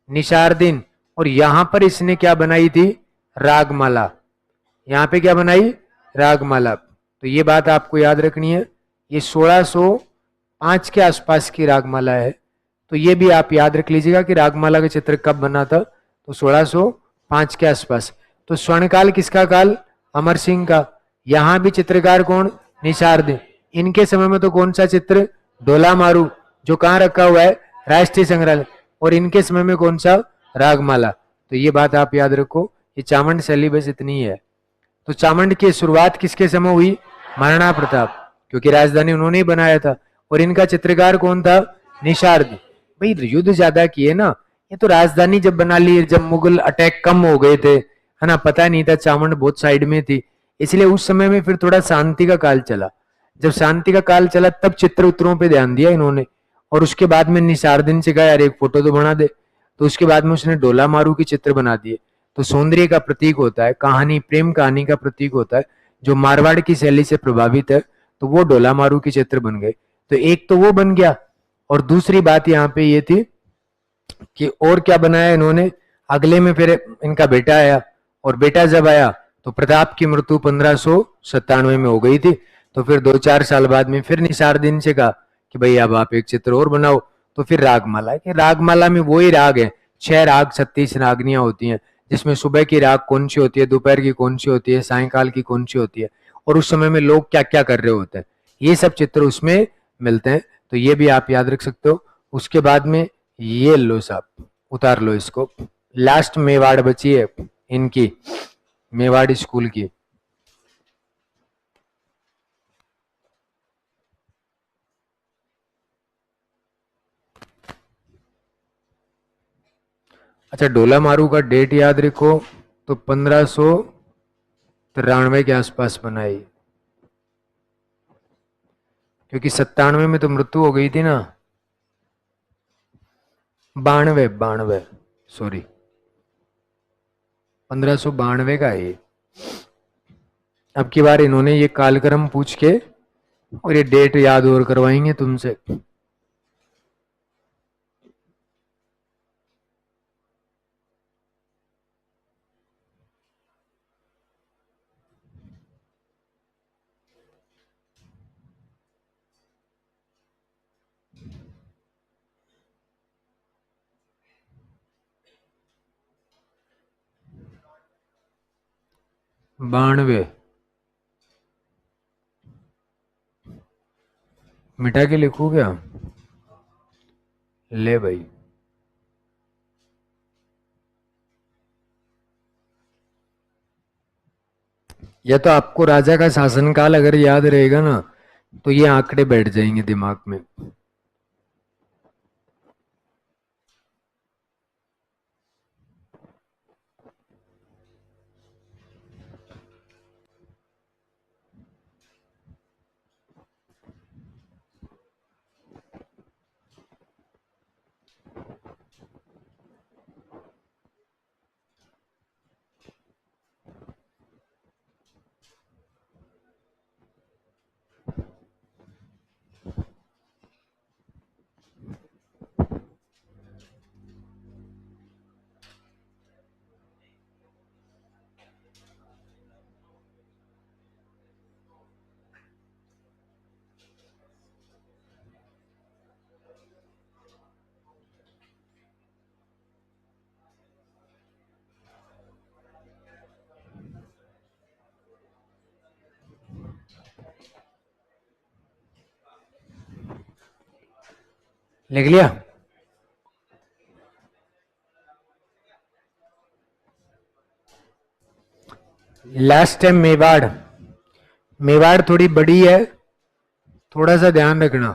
[SPEAKER 1] निसारदीन। और यहां पर इसने क्या बनाई थी? रागमाला। यहां पे क्या बनाई? रागमाला। तो ये बात आपको याद रखनी है। ये 1605 के आसपास की रागमाला है। तो ये भी आप याद रख लीजिएगा कि रागमाला का चित्र कब बना था, तो 1605 के आसपास। तो स्वर्णकाल किसका काल? अमर सिंह का। यहां भी चित्रकार कौन? निसारदीन। इनके समय में तो कौन सा चित्र? डोला मारू, जो कहां रखा हुआ है? राष्ट्रीय संग्रहालय। और इनके समय में कौन सा? रागमाला। तो ये बात आप याद रखो। ये चामंड शैली बस इतनी है। तो चामंड की शुरुआत किसके समय हुई? महाराणा प्रताप, क्योंकि राजधानी उन्होंने ही बनाया था। और इनका चित्रकार कौन था? निसारदीन। भाई युद्ध ज्यादा किए ना, ये तो राजधानी जब बना ली, जब मुगल अटैक कम हो गए थे, है ना, पता नहीं था, चामंड बहुत साइड में थी, इसलिए उस समय में फिर थोड़ा शांति का काल चला। जब शांति का काल चला तब चित्र उत्तरों पे ध्यान दिया इन्होंने। और उसके बाद में निसारदीन से कहा यार एक फोटो तो बना दे, तो उसके बाद में उसने डोला मारू के चित्र बना दिए। तो सौंदर्य का प्रतीक होता है, कहानी, प्रेम कहानी का प्रतीक होता है, जो मारवाड़ की शैली से प्रभावित है, तो वो डोला मारू के चित्र बन गए। तो एक तो वो बन गया, और दूसरी बात यहाँ पे ये थी कि और क्या बनाया इन्होंने। अगले में फिर इनका बेटा आया, और बेटा जब आया तो प्रताप की मृत्यु 1597 में हो गई थी। तो फिर 2-4 साल बाद में फिर निसारदीन से कहा कि भाई अब आप एक चित्र और बनाओ। तो फिर रागमाला, कि रागमाला में वही राग है, 6 राग 36 रागनियां होती हैं, जिसमें सुबह की राग कौन सी होती है, दोपहर की कौन सी होती है, सायकाल की कौन सी होती है, और उस समय में लोग क्या क्या कर रहे होते हैं, ये सब चित्र उसमें मिलते हैं। तो ये भी आप याद रख सकते हो। उसके बाद में ये लो साहब, उतार लो इसको। लास्ट मेवाड़ बची है इनकी, मेवाड़ स्कूल की। अच्छा, डोला मारू का डेट याद रखो, तो 1593 के आसपास बनाई, क्योंकि 97 में तो मृत्यु हो गई थी ना। 92 सॉरी, 1592 का है ये। अब की बार इन्होंने ये कालक्रम पूछ के और ये डेट याद और करवाएंगे तुमसे। बानवे मिटा के लिखू क्या? ले भाई, या तो आपको राजा का शासनकाल अगर याद रहेगा ना, तो ये आंकड़े बैठ जाएंगे दिमाग में। लिख लिया? लास्ट टाइम मेवाड़, मेवाड़ थोड़ी बड़ी है, थोड़ा सा ध्यान रखना।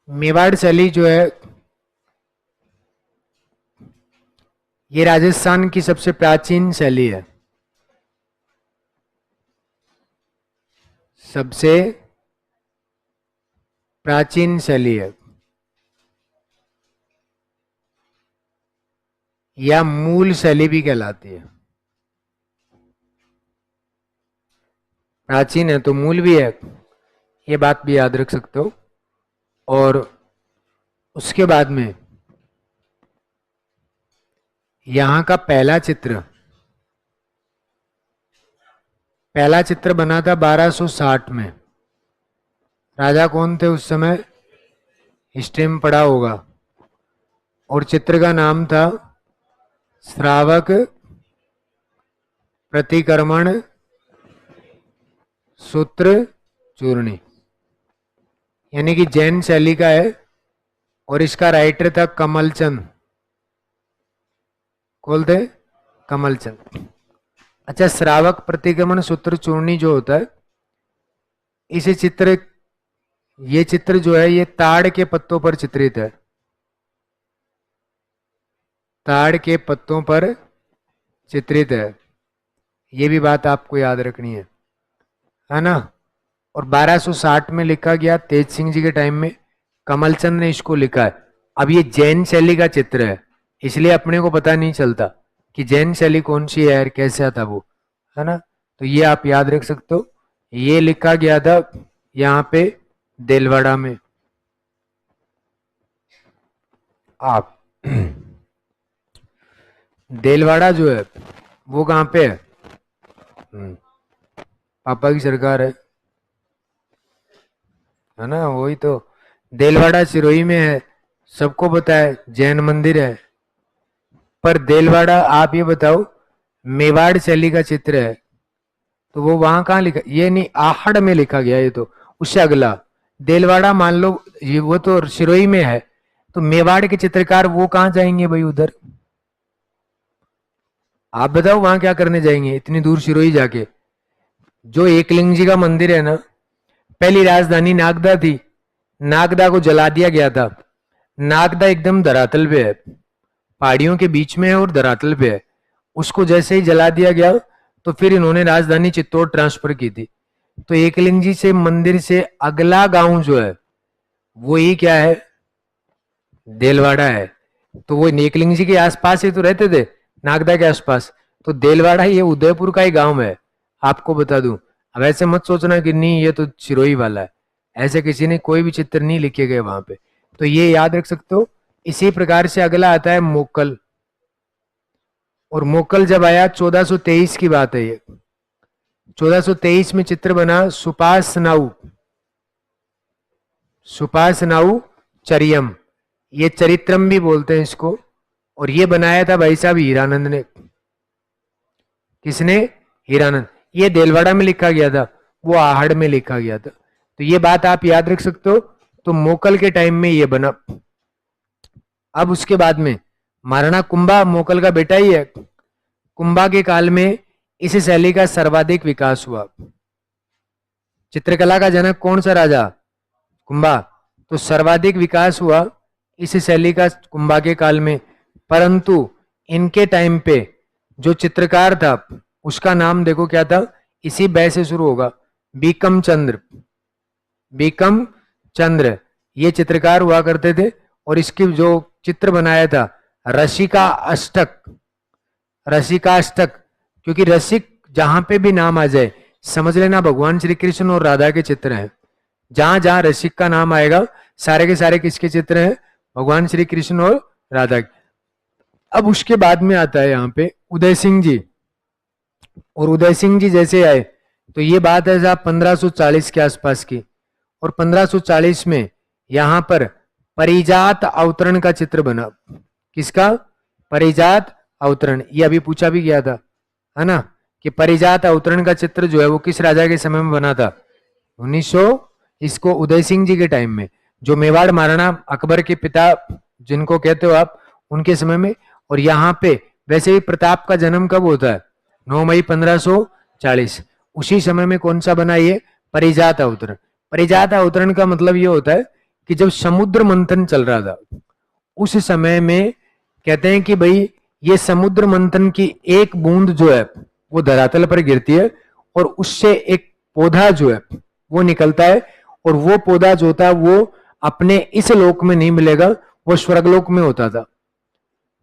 [SPEAKER 1] मेवाड़ शैली जो है ये राजस्थान की सबसे प्राचीन शैली है, सबसे प्राचीन शैली है, या मूल शैली भी कहलाती है। प्राचीन है तो मूल भी है, ये बात भी याद रख सकते हो। और उसके बाद में यहां का पहला चित्र बना था 1260 में। राजा कौन थे उस समय? हिस्ट्री में पढ़ा होगा। और चित्र का नाम था श्रावक प्रतिक्रमण सूत्र चूर्णी, यानी कि जैन शैली का है। और इसका राइटर था कमलचंद, कौन थे? कमलचंद। अच्छा, श्रावक प्रतिक्रमण सूत्र चूर्णी जो होता है, इसे चित्र, ये चित्र जो है ये ताड़ के पत्तों पर चित्रित है, ताड़ के पत्तों पर चित्रित है। ये भी बात आपको याद रखनी है ना। और 1260 में लिखा गया, तेज सिंह जी के टाइम में कमलचंद ने इसको लिखा है। अब ये जैन शैली का चित्र है, इसलिए अपने को पता नहीं चलता कि जैन शैली कौन सी है, कैसा था वो, है ना। तो ये आप याद रख सकते हो। ये लिखा गया था यहाँ पे देलवाड़ा में। आप देलवाड़ा जो है वो कहाँ पे है? पापा की सरकार है ना, वही तो। देलवाड़ा सिरोही में है, सबको पता है, जैन मंदिर है। पर देलवाड़ा, आप ये बताओ, मेवाड़ शैली का चित्र है तो वो वहां कहाँ लिखा? ये नहीं, आहड़ में लिखा गया। ये तो उससे अगला देलवाड़ा मान लो, ये वो तो सिरोही में है, तो मेवाड़ के चित्रकार वो कहाँ जाएंगे भाई उधर? आप बताओ वहां क्या करने जाएंगे इतनी दूर सिरोही जाके? जो एकलिंग जी का मंदिर है ना, पहली राजधानी नागदा थी, नागदा को जला दिया गया था। नागदा एकदम धरातल पे है, पहाड़ियों के बीच में है और धरातल पे है। उसको जैसे ही जला दिया गया तो फिर इन्होंने राजधानी चित्तौड़ ट्रांसफर की थी। तो एकलिंग जी से मंदिर से अगला गांव जो है वो ही क्या है? देलवाड़ा है। तो वो एकलिंग जी के आसपास ही तो रहते थे, नागदा के आसपास। तो देलवाड़ा ये उदयपुर का ही गांव है, आपको बता दूं। अब ऐसे मत सोचना कि नहीं ये तो सिरोही वाला है, ऐसे किसी ने कोई भी चित्र नहीं लिखे गए वहां पे। तो ये याद रख सकते हो। इसी प्रकार से अगला आता है मोकल। और मोकल जब आया 1423 की बात है ये। 1423 में चित्र बना सुपासनाऊ, सुपासनाऊ चरियम, ये चरित्रम भी बोलते हैं इसको। और ये बनाया था भाई साहब हीरानंद ने। किसने? हीरानंद। ये देलवाड़ा में लिखा गया था, वो आहड़ में लिखा गया था। तो ये बात आप याद रख सकते हो। तो मोकल के टाइम में ये बना। अब उसके बाद में महाराणा कुंभा मोकल का बेटा ही है। कुंभा के काल में इस शैली का सर्वाधिक विकास हुआ। चित्रकला का जनक कौन सा राजा? कुंभा। तो सर्वाधिक विकास हुआ इस शैली का कुंभा के काल में। परंतु इनके टाइम पे जो चित्रकार था उसका नाम देखो क्या था, इसी बै से शुरू होगा, बीकम चंद्र। बीकम चंद्र ये चित्रकार हुआ करते थे। और इसकी जो चित्र बनाया था रसिका अष्टक, रसिका अष्टक, क्योंकि रसिक जहां पे भी नाम आ जाए समझ लेना भगवान श्री कृष्ण और राधा के चित्र हैं। जहां जहां रसिक का नाम आएगा सारे के सारे किसके चित्र हैं? भगवान श्री कृष्ण और राधा के। अब उसके बाद में आता है यहाँ पे उदय सिंह जी। और उदय सिंह जी जैसे आए तो ये बात है साहब 1540 के आसपास की। और 1540 में यहां पर परिजात अवतरण का चित्र बना। किसका? परिजात अवतरण। ये अभी पूछा भी गया था, है ना, कि परिजात अवतरण का चित्र जो है वो किस राजा के समय में बना था? इसको उदय सिंह जी के टाइम में, जो मेवाड़ महाराणा अकबर के पिता जिनको कहते हो आप, उनके समय में। और यहाँ पे वैसे ही प्रताप का जन्म कब होता है? 9 मई 1540। उसी समय में कौन सा बना ये? परिजात अवतरण। परिजात अवतरण का मतलब ये होता है कि जब समुद्र मंथन चल रहा था उस समय में कहते हैं कि भाई ये समुद्र मंथन की एक बूंद जो है वो धरातल पर गिरती है और उससे एक पौधा जो है वो निकलता है, और वो पौधा जो होता है वो अपने इस लोक में नहीं मिलेगा, वो स्वर्गलोक में होता था,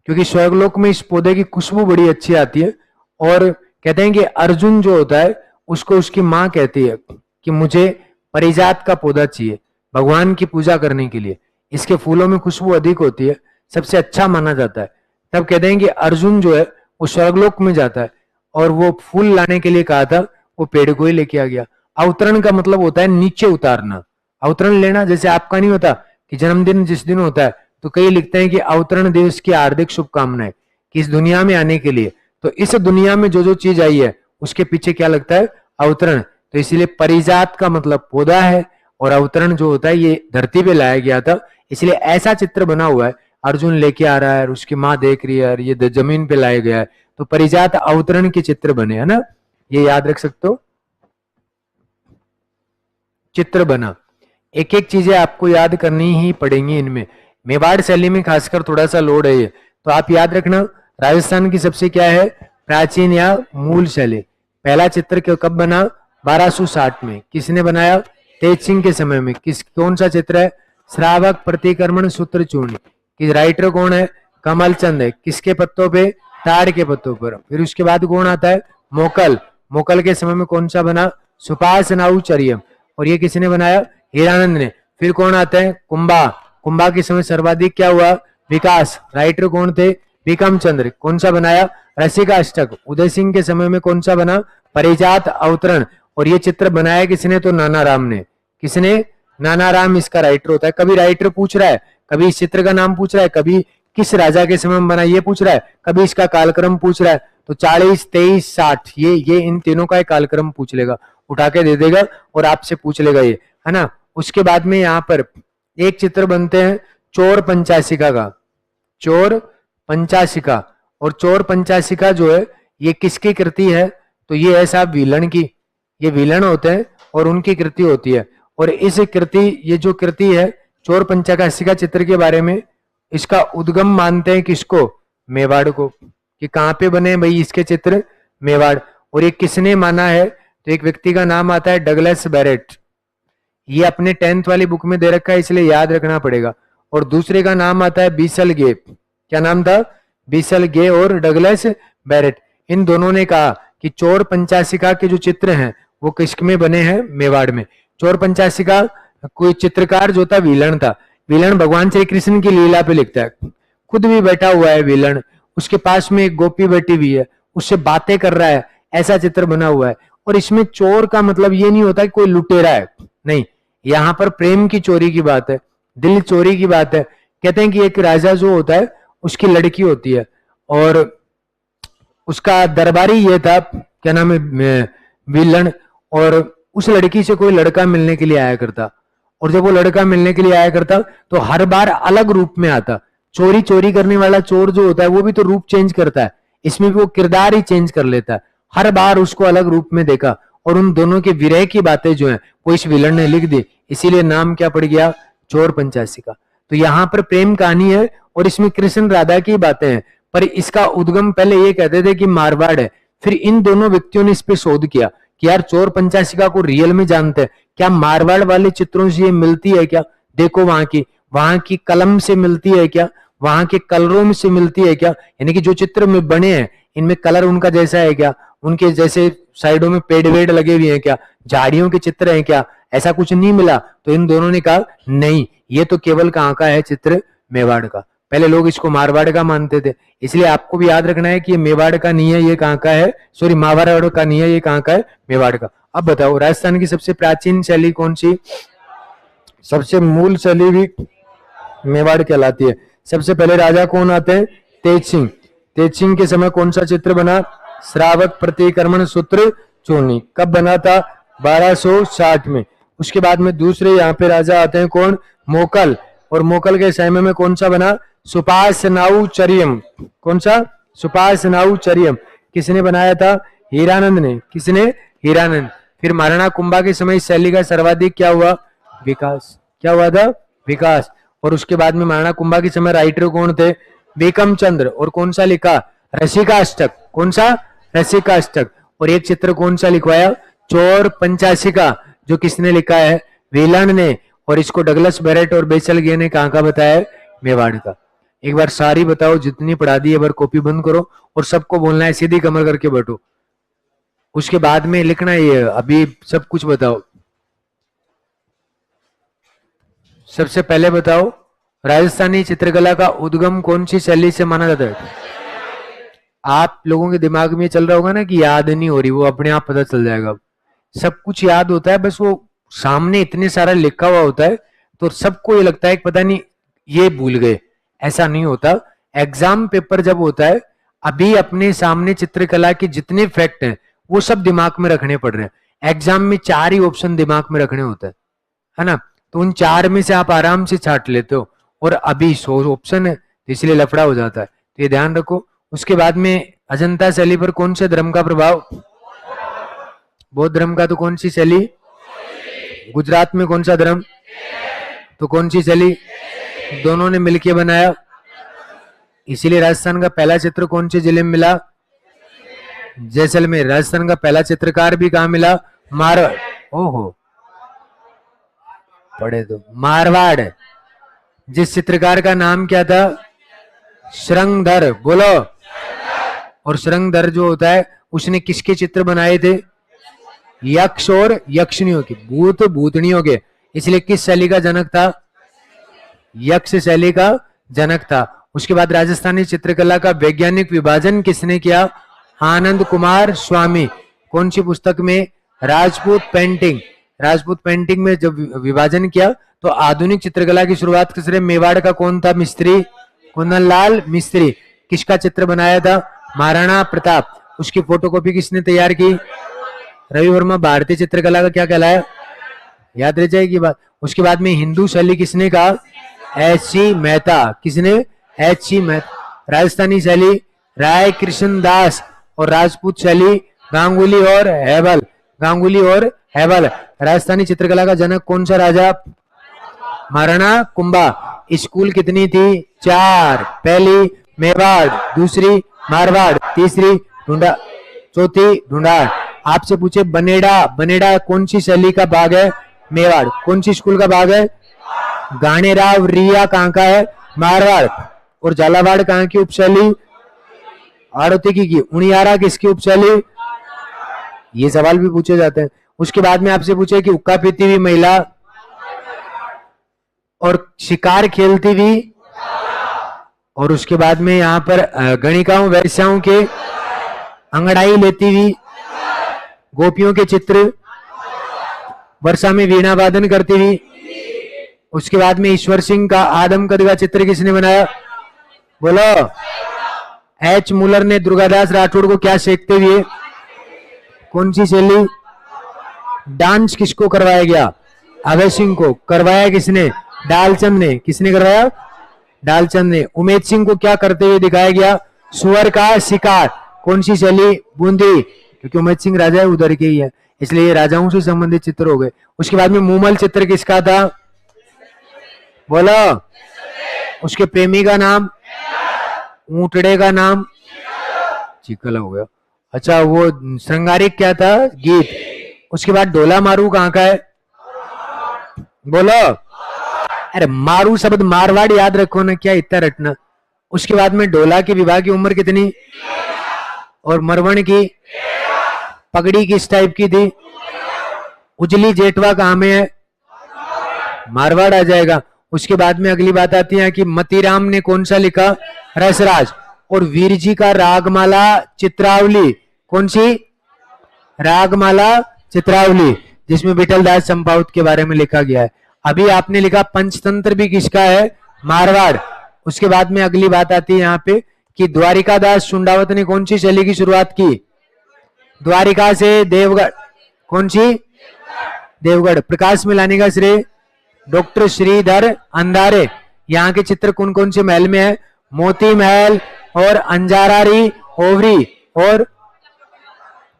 [SPEAKER 1] क्योंकि स्वर्गलोक में इस पौधे की खुशबू बड़ी अच्छी आती है। और कहते हैं कि अर्जुन जो होता है उसको उसकी माँ कहती है कि मुझे परिजात का पौधा चाहिए भगवान की पूजा करने के लिए, इसके फूलों में खुशबू अधिक होती है, सबसे अच्छा माना जाता है। तब कहते हैं कि अर्जुन जो है वो स्वर्गलोक में जाता है और वो फूल लाने के लिए कहा था, वो पेड़ को ही लेके आ गया। अवतरण का मतलब होता है नीचे उतारना, अवतरण लेना। जैसे आपका नहीं होता कि जन्मदिन जिस दिन होता है तो कई लिखते हैं कि अवतरण दिवस की हार्दिक शुभकामनाएं, कि इस दुनिया में आने के लिए। तो इस दुनिया में जो जो चीज आई है उसके पीछे क्या लगता है? अवतरण। तो इसीलिए परिजात का मतलब पौधा है और अवतरण जो होता है ये धरती पे लाया गया था, इसलिए ऐसा चित्र बना हुआ है। अर्जुन लेके आ रहा है और उसकी माँ देख रही है और ये जमीन पे लाया गया है, तो परिजात अवतरण के चित्र बने, है ना, ये याद रख सकते हो। चित्र बना, एक एक चीजें आपको याद करनी ही पड़ेंगी इनमें। मेवाड़ शैली में खासकर थोड़ा सा लोड है ये, तो आप याद रखना। राजस्थान की सबसे क्या है? प्राचीन या मूल शैली। पहला चित्र कब बना? 1260 में। किसने बनाया? तेज सिंह के समय में। कौन सा चित्र है? श्रावक प्रतिक्रमण सूत्र चूर्ण। कि राइटर कौन है? कमल चंद है। किसके पत्तों पे? ताड़ के पत्तों पर। फिर उसके बाद कौन आता है? मोकल। मोकल के समय में कौन सा बना? सुपासनाउचर्यम। और ये किसने बनाया? हीरानंद ने। फिर कौन आता है? कुंभा। कुंभा के समय सर्वाधिक क्या हुआ? विकास। राइटर कौन थे? बिकम चंद्र। कौन सा बनाया? रसिकाष्टक। उदय सिंह के समय में कौन सा बना? परिजात अवतरण। और ये चित्र बनाया किसने? तो नाना राम ने। किसने? नाना राम इसका राइटर होता है। कभी राइटर पूछ रहा है, कभी इस चित्र का नाम पूछ रहा है, कभी किस राजा के समय में बना ये पूछ रहा है, कभी इसका कालक्रम पूछ रहा है। तो 40, 23, 60 ये इन तीनों का एक कालक्रम पूछ लेगा, उठा के दे देगा और आपसे पूछ लेगा ये, है ना। उसके बाद में यहाँ पर एक चित्र बनते हैं चोर पंचाशिका का। चोर पंचाशिका। और चोर पंचाशिका जो है ये किसकी कृति है? तो ये है साहब विलन की। ये विलन होते हैं और उनकी कृति होती है। और इस कृति, ये जो कृति है चोर पंचाशिका चित्र के बारे में, इसका उद्गम मानते हैं किसको? मेवाड़ को। कि कहाँ पे बने भाई इसके चित्र? मेवाड़। और ये किसने माना है? तो एक व्यक्ति का नाम आता है डगलस बैरेट। ये अपने 10th वाली बुक में दे रखा है, इसलिए याद रखना पड़ेगा। और दूसरे का नाम आता है बीसल गे। क्या नाम था? बीसल गे और डगलस बैरेट। इन दोनों ने कहा कि चोर पंचाशिका के जो चित्र हैं वो किसमें बने हैं? मेवाड़ में। चोर पंचाशिका कोई चित्रकार जो था विलन था। विलन भगवान श्री कृष्ण की लीला पे लिखता है, खुद भी बैठा हुआ है विलन, उसके पास में एक गोपी बैठी हुई है, उससे बातें कर रहा है, ऐसा चित्र बना हुआ है। और इसमें चोर का मतलब ये नहीं होता कि कोई लुटेरा है, नहीं, यहाँ पर प्रेम की चोरी की बात है, दिल चोरी की बात है। कहते हैं कि एक राजा जो होता है उसकी लड़की होती है और उसका दरबारी ये था, क्या नाम है, विलन। और उस लड़की से कोई लड़का मिलने के लिए आया करता, और जब वो लड़का मिलने के लिए आया करता तो हर बार अलग रूप में आता। चोरी करने वाला चोर जो होता है वो भी तो रूप चेंज करता है, इसमें भी वो किरदार ही चेंज कर लेता है। हर बार उसको अलग रूप में देखा और उन दोनों के विरह की बातें जो है वो इस विलन ने लिख दी, इसीलिए नाम क्या पड़ गया? चोर पंचाशिका। तो यहाँ पर प्रेम कहानी है और इसमें कृष्ण राधा की बातें हैं, पर इसका उद्गम पहले ये कहते थे कि मारवाड़ है। फिर इन दोनों व्यक्तियों ने इस पे शोध किया कि यार चोर पंचाशिका को रियल में जानते हैं क्या? मारवाड़ वाले चित्रों से ये मिलती है क्या? देखो वहां की कलम से मिलती है क्या? वहां के कलरों से मिलती है क्या? यानी कि जो चित्र में बने हैं इनमें कलर उनका जैसा है क्या? उनके जैसे साइडों में पेड़ वेड़ लगे हुए हैं क्या? झाड़ियों के चित्र हैं क्या? ऐसा कुछ नहीं मिला। तो इन दोनों ने कहा नहीं, ये तो केवल कहाँ का है चित्र? मेवाड़ का। पहले लोग इसको मारवाड़ का मानते थे, इसलिए आपको भी याद रखना है कि ये मेवाड़ का नहीं है, ये कहाँ का है? सॉरी, मारवाड़ का नहीं है, ये कहाँ का है? मेवाड़ का। अब बताओ राजस्थान की सबसे प्राचीन शैली कौन सी? सबसे मूल शैली भी मेवाड़ कहलाती है। सबसे पहले राजा कौन आते हैं? तेज सिंह। तेज सिंह के समय कौन सा चित्र बना? श्रावक प्रतिक्रमण सूत्र चूर्णी। कब बना था? 1260 में। उसके बाद में दूसरे यहाँ पे राजा आते हैं कौन, मोकल, और मोकल के समय में कौन सा बना, सुपासनाउचर्यम। कौन सा, सुपासनाउचर्यम। किसने बनाया था, हीरानंद ने। किसने, हीरानंद। फिर महाराणा कुंभा के समय इस शैली का सर्वाधिक क्या हुआ, विकास। क्या हुआ था, विकास। और उसके बाद में महाराणा कुंभा के समय राइटर कौन थे, बेकम चंद्र। और कौन सा लिखा, रसिकाष्टक। कौन सा, रसिकाष्टक। और एक चित्र कौन सा लिखवाया, चोर पंचाशिका, जो किसने लिखा है, वेलन ने। और इसको डगलस बैरेट और बेचल गे ने कहां का बताया है, मेवाड़ का। एक बार सारी बताओ, जितनी पढ़ा दी, एक बार कॉपी बंद करो और सबको बोलना है सीधी कमर करके बैठो। उसके बाद में लिखना ये, अभी सब कुछ बताओ। सबसे पहले बताओ, राजस्थानी चित्रकला का उद्गम कौन सी शैली से माना जाता है। आप लोगों के दिमाग में चल रहा होगा ना कि याद नहीं हो रही, वो अपने आप पता चल जाएगा। सब कुछ याद होता है, बस वो सामने इतने सारा लिखा हुआ होता है तो सबको ये लगता है कि पता नहीं ये भूल गए। ऐसा नहीं होता। एग्जाम पेपर जब होता है, अभी अपने सामने चित्रकला के जितने फैक्ट हैं वो सब दिमाग में रखने पड़ रहे हैं। एग्जाम में 4 ही ऑप्शन दिमाग में रखने होता है ना, तो उन 4 में से आप आराम से छाट लेते हो। और अभी 100 ऑप्शन है, तो इसलिए लफड़ा हो जाता है, तो ये ध्यान रखो। उसके बाद में अजंता शैली पर कौन से धर्म का प्रभाव, बौद्ध धर्म का। तो कौन सी शैली, गुजरात में कौन सा धर्म, तो कौन सी शैली, दोनों ने मिलकर बनाया। इसीलिए राजस्थान का पहला चित्र कौन से जिले में मिला, जैसलमेर। राजस्थान का पहला चित्रकार भी कहां मिला, मारवाड़। ओहो, पढ़े तो, मारवाड़। जिस चित्रकार का नाम क्या था, श्रृंगधर। बोलो। और श्रृंगधर जो होता है, उसने किसके चित्र बनाए थे, यक्ष और यक्षिणियों के, भूत भूतनियों के। इसलिए किस शैली का जनक था, यक्ष शैली का जनक था। उसके बाद राजस्थानी चित्रकला का वैज्ञानिक विभाजन किसने किया, आनंद कुमार स्वामी। कौन सी पुस्तक में, राजपूत पेंटिंग। राजपूत पेंटिंग में जब विभाजन किया तो आधुनिक चित्रकला की शुरुआत किसने, मेवाड़ का कौन था, मिस्त्री, कुंदनलाल मिस्त्री। किसका चित्र बनाया था, महाराणा प्रताप। उसकी फोटोकॉपी किसने तैयार की, रवि वर्मा। भारतीय चित्रकला का क्या कहलाया, याद रह जाएगी बात। उसके बाद में हिंदू शैली किसने कहा, एच.सी. मेहता। किसने, एच.सी. मेहता। राजस्थानी शैली राय कृष्ण दास। और राजपूत शैली गांगुली और हैबल। गांगुली और हैबल। राजस्थानी चित्रकला का जनक कौन सा राजा, महाराणा कुंभा। स्कूल कितनी थी, 4। पहली मेवाड़, दूसरी मारवाड़, तीसरी ढूंढा, चौथी ढूंढाड़। आपसे पूछे बनेड़ा, बनेड़ा कौन सी शैली का भाग है, मेवाड़। कौन सी स्कूल का भाग है, गानेराव रिया कहां का है, मारवाड़। और झालावाड़ कहां की उपशैली, आड़ती की। उनियारा किसकी उपशैली, ये सवाल भी पूछे जाते हैं। उसके बाद में आपसे पूछे कि हुक्का पीती हुई महिला और शिकार खेलती हुई। और उसके बाद में यहाँ पर गणिकाओं वैश्याओं के अंगड़ाई लेती हुई, गोपियों के चित्र, वर्षा में वीणा वादन करती हुई। उसके बाद में ईश्वर सिंह का आदमकद का चित्र किसने बनाया, बोलो। एच मुलर ने दुर्गादास राठौड़ को क्या सेकते हुए, कौन सी शैली। डांस किसको करवाया गया, अभय सिंह को। करवाया किसने, डालचंद ने। किसने करवाया, डालचंद ने। उमेद सिंह को क्या करते हुए दिखाया गया, सुअर का शिकार। कौन सी शैली, बूंदी, क्योंकि उमेद सिंह राजा है उधर के ही है, इसलिए ये राजाओं से संबंधित चित्र हो गए। उसके बाद में मूमल चित्र किसका था, बोलो। उसके प्रेमी का नाम, ऊंटड़े का नाम, चिकला हो गया। अच्छा, वो श्रृंगारिक क्या था, गीत। उसके बाद डोला मारू कहां का है, बोलो। अरे मारू शब्द मारवाड़ याद रखो ना, क्या इतना रटना। उसके बाद में डोला के विवाह की उम्र कितनी, और मरवण की पगड़ी किस टाइप की थी, उजली जेठवा कहां में है, मारवाड़ आ जाएगा। उसके बाद में अगली बात आती है कि मतीराम ने कौन सा लिखा, रसराज। और वीर जी का रागमाला चित्रावली, कौन सी, रागमाला चित्रावली, जिसमें विठल दास चंपावत के बारे में लिखा गया है। अभी आपने लिखा पंचतंत्र भी किसका है, मारवाड़। उसके बाद में अगली बात आती है यहाँ पे कि द्वारिका दास चुंडावत ने कौन सी शैली की शुरुआत की, द्वारिका से देवगढ़, कौन सी, देवगढ़। प्रकाश में लाने का श्रेय डॉक्टर श्रीधर अंधारे। यहाँ के चित्र कौन कौन से महल में है? मोती महल और अंजारारी ओवरी और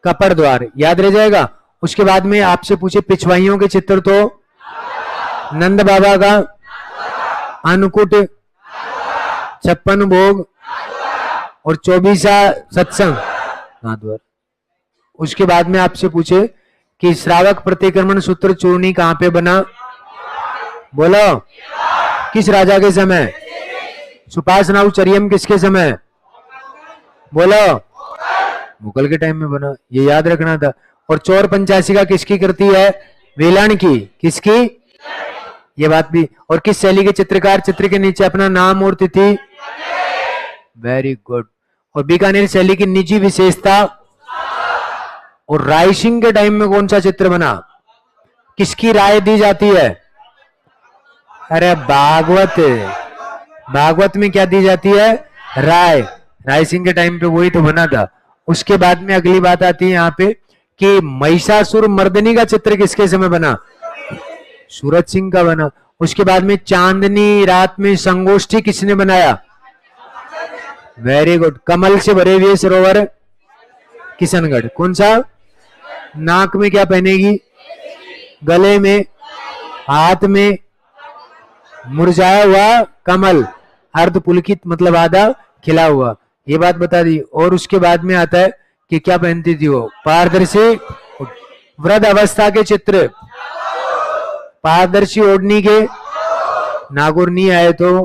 [SPEAKER 1] कपड़ द्वार, याद रह जाएगा। उसके बाद में आपसे पूछे पिछवाइयों के चित्र, तो नंद बाबा का अन्नकूट, छप्पन भोग और चौबीसा सत्संग नाथद्वार। उसके बाद में आपसे पूछे कि श्रावक प्रतिक्रमण सूत्र चूर्णी कहां पे बना? बोलो, किस राजा के समय? सुपासनाउ चरियम किसके समय? बोलो, मुगल के टाइम में बना, ये याद रखना था। और चौर पंचाशिका किसकी कृति है? वेलाण की। किसकी? ये बात भी। और किस शैली के चित्रकार चित्र के नीचे अपना नाम और तिथि? Very good. और बीकानेर शैली की निजी विशेषता? और रायसिंह के टाइम में कौन सा चित्र बना? किसकी राय दी जाती है? अरे भागवत, भागवत में क्या दी जाती है? राय। राय सिंह के टाइम पे वही तो बना था। उसके बाद में अगली बात आती है यहाँ पे कि महिषासुर मर्दनी का चित्र किसके समय बना? सूरज सिंह का बना। उसके बाद में चांदनी रात में संगोष्ठी किसने बनाया? Very good. कमल से भरे हुए सरोवर किशनगढ़। कौन सा? नाक में क्या पहनेगी? गले में, हाथ में मुरझाया हुआ कमल, अर्ध पुलकित मतलब आधा खिला हुआ, ये बात बता दी। और उसके बाद में आता है कि क्या पहनती थी वो? पारदर्शी वृद्ध अवस्था के चित्र, पारदर्शी ओढ़नी के। नागौर नहीं आए तो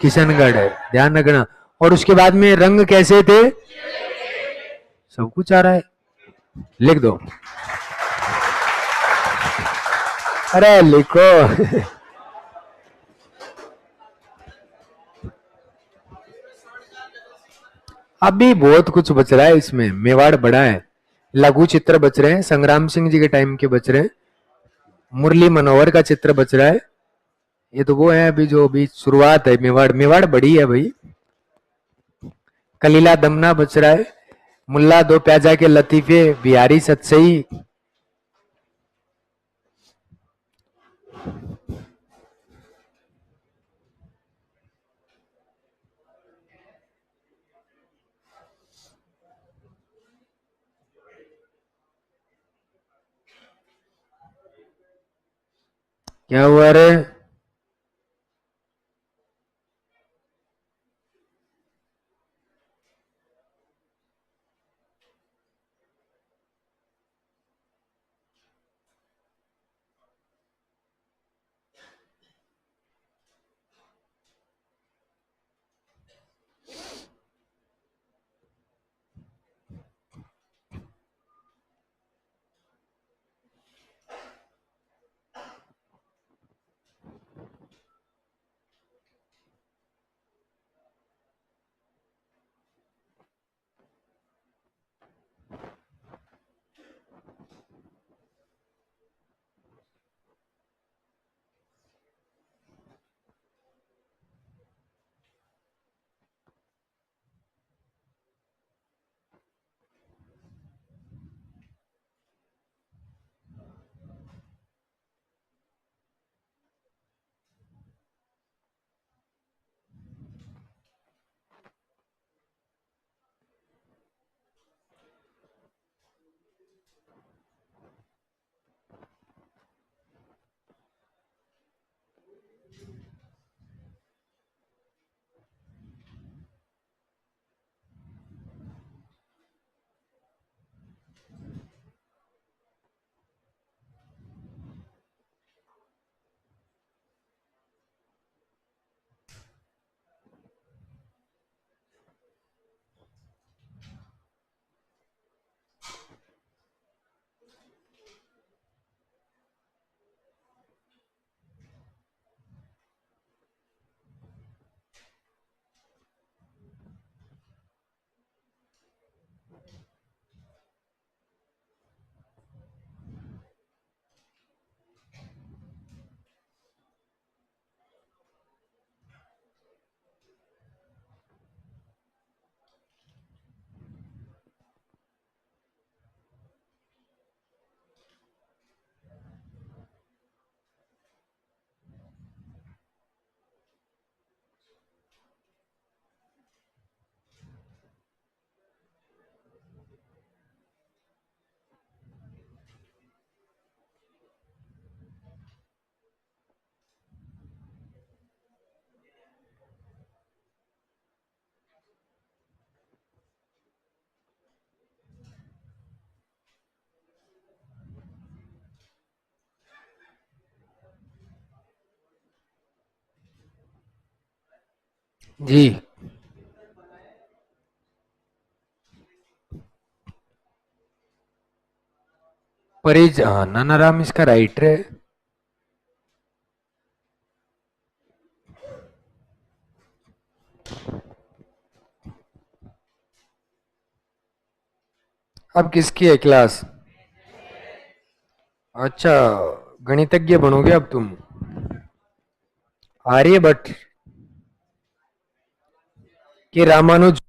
[SPEAKER 1] किशनगढ़ है, ध्यान रखना। और उसके बाद में रंग कैसे थे? सब कुछ आ रहा है, लिख दो। अरे लिखो। अभी बहुत कुछ बच रहा है इसमें, मेवाड़ बड़ा है। लघु चित्र बच रहे हैं, संग्राम सिंह जी के टाइम के बच रहे हैं, मुरली मनोहर का चित्र बच रहा है। ये तो वो है अभी जो अभी शुरुआत है। मेवाड़, मेवाड़ बड़ी है भाई। कलीला दमना बच रहा है, मुल्ला दो प्याजा के लतीफे, बिहारी सतसई। क्या हुआ रे? जी। परिज, हाँ, नानाराम इसका राइटर है। अब किसकी है क्लास? अच्छा, गणितज्ञ बनोगे अब तुम? आर्यभट्ट के रामानुज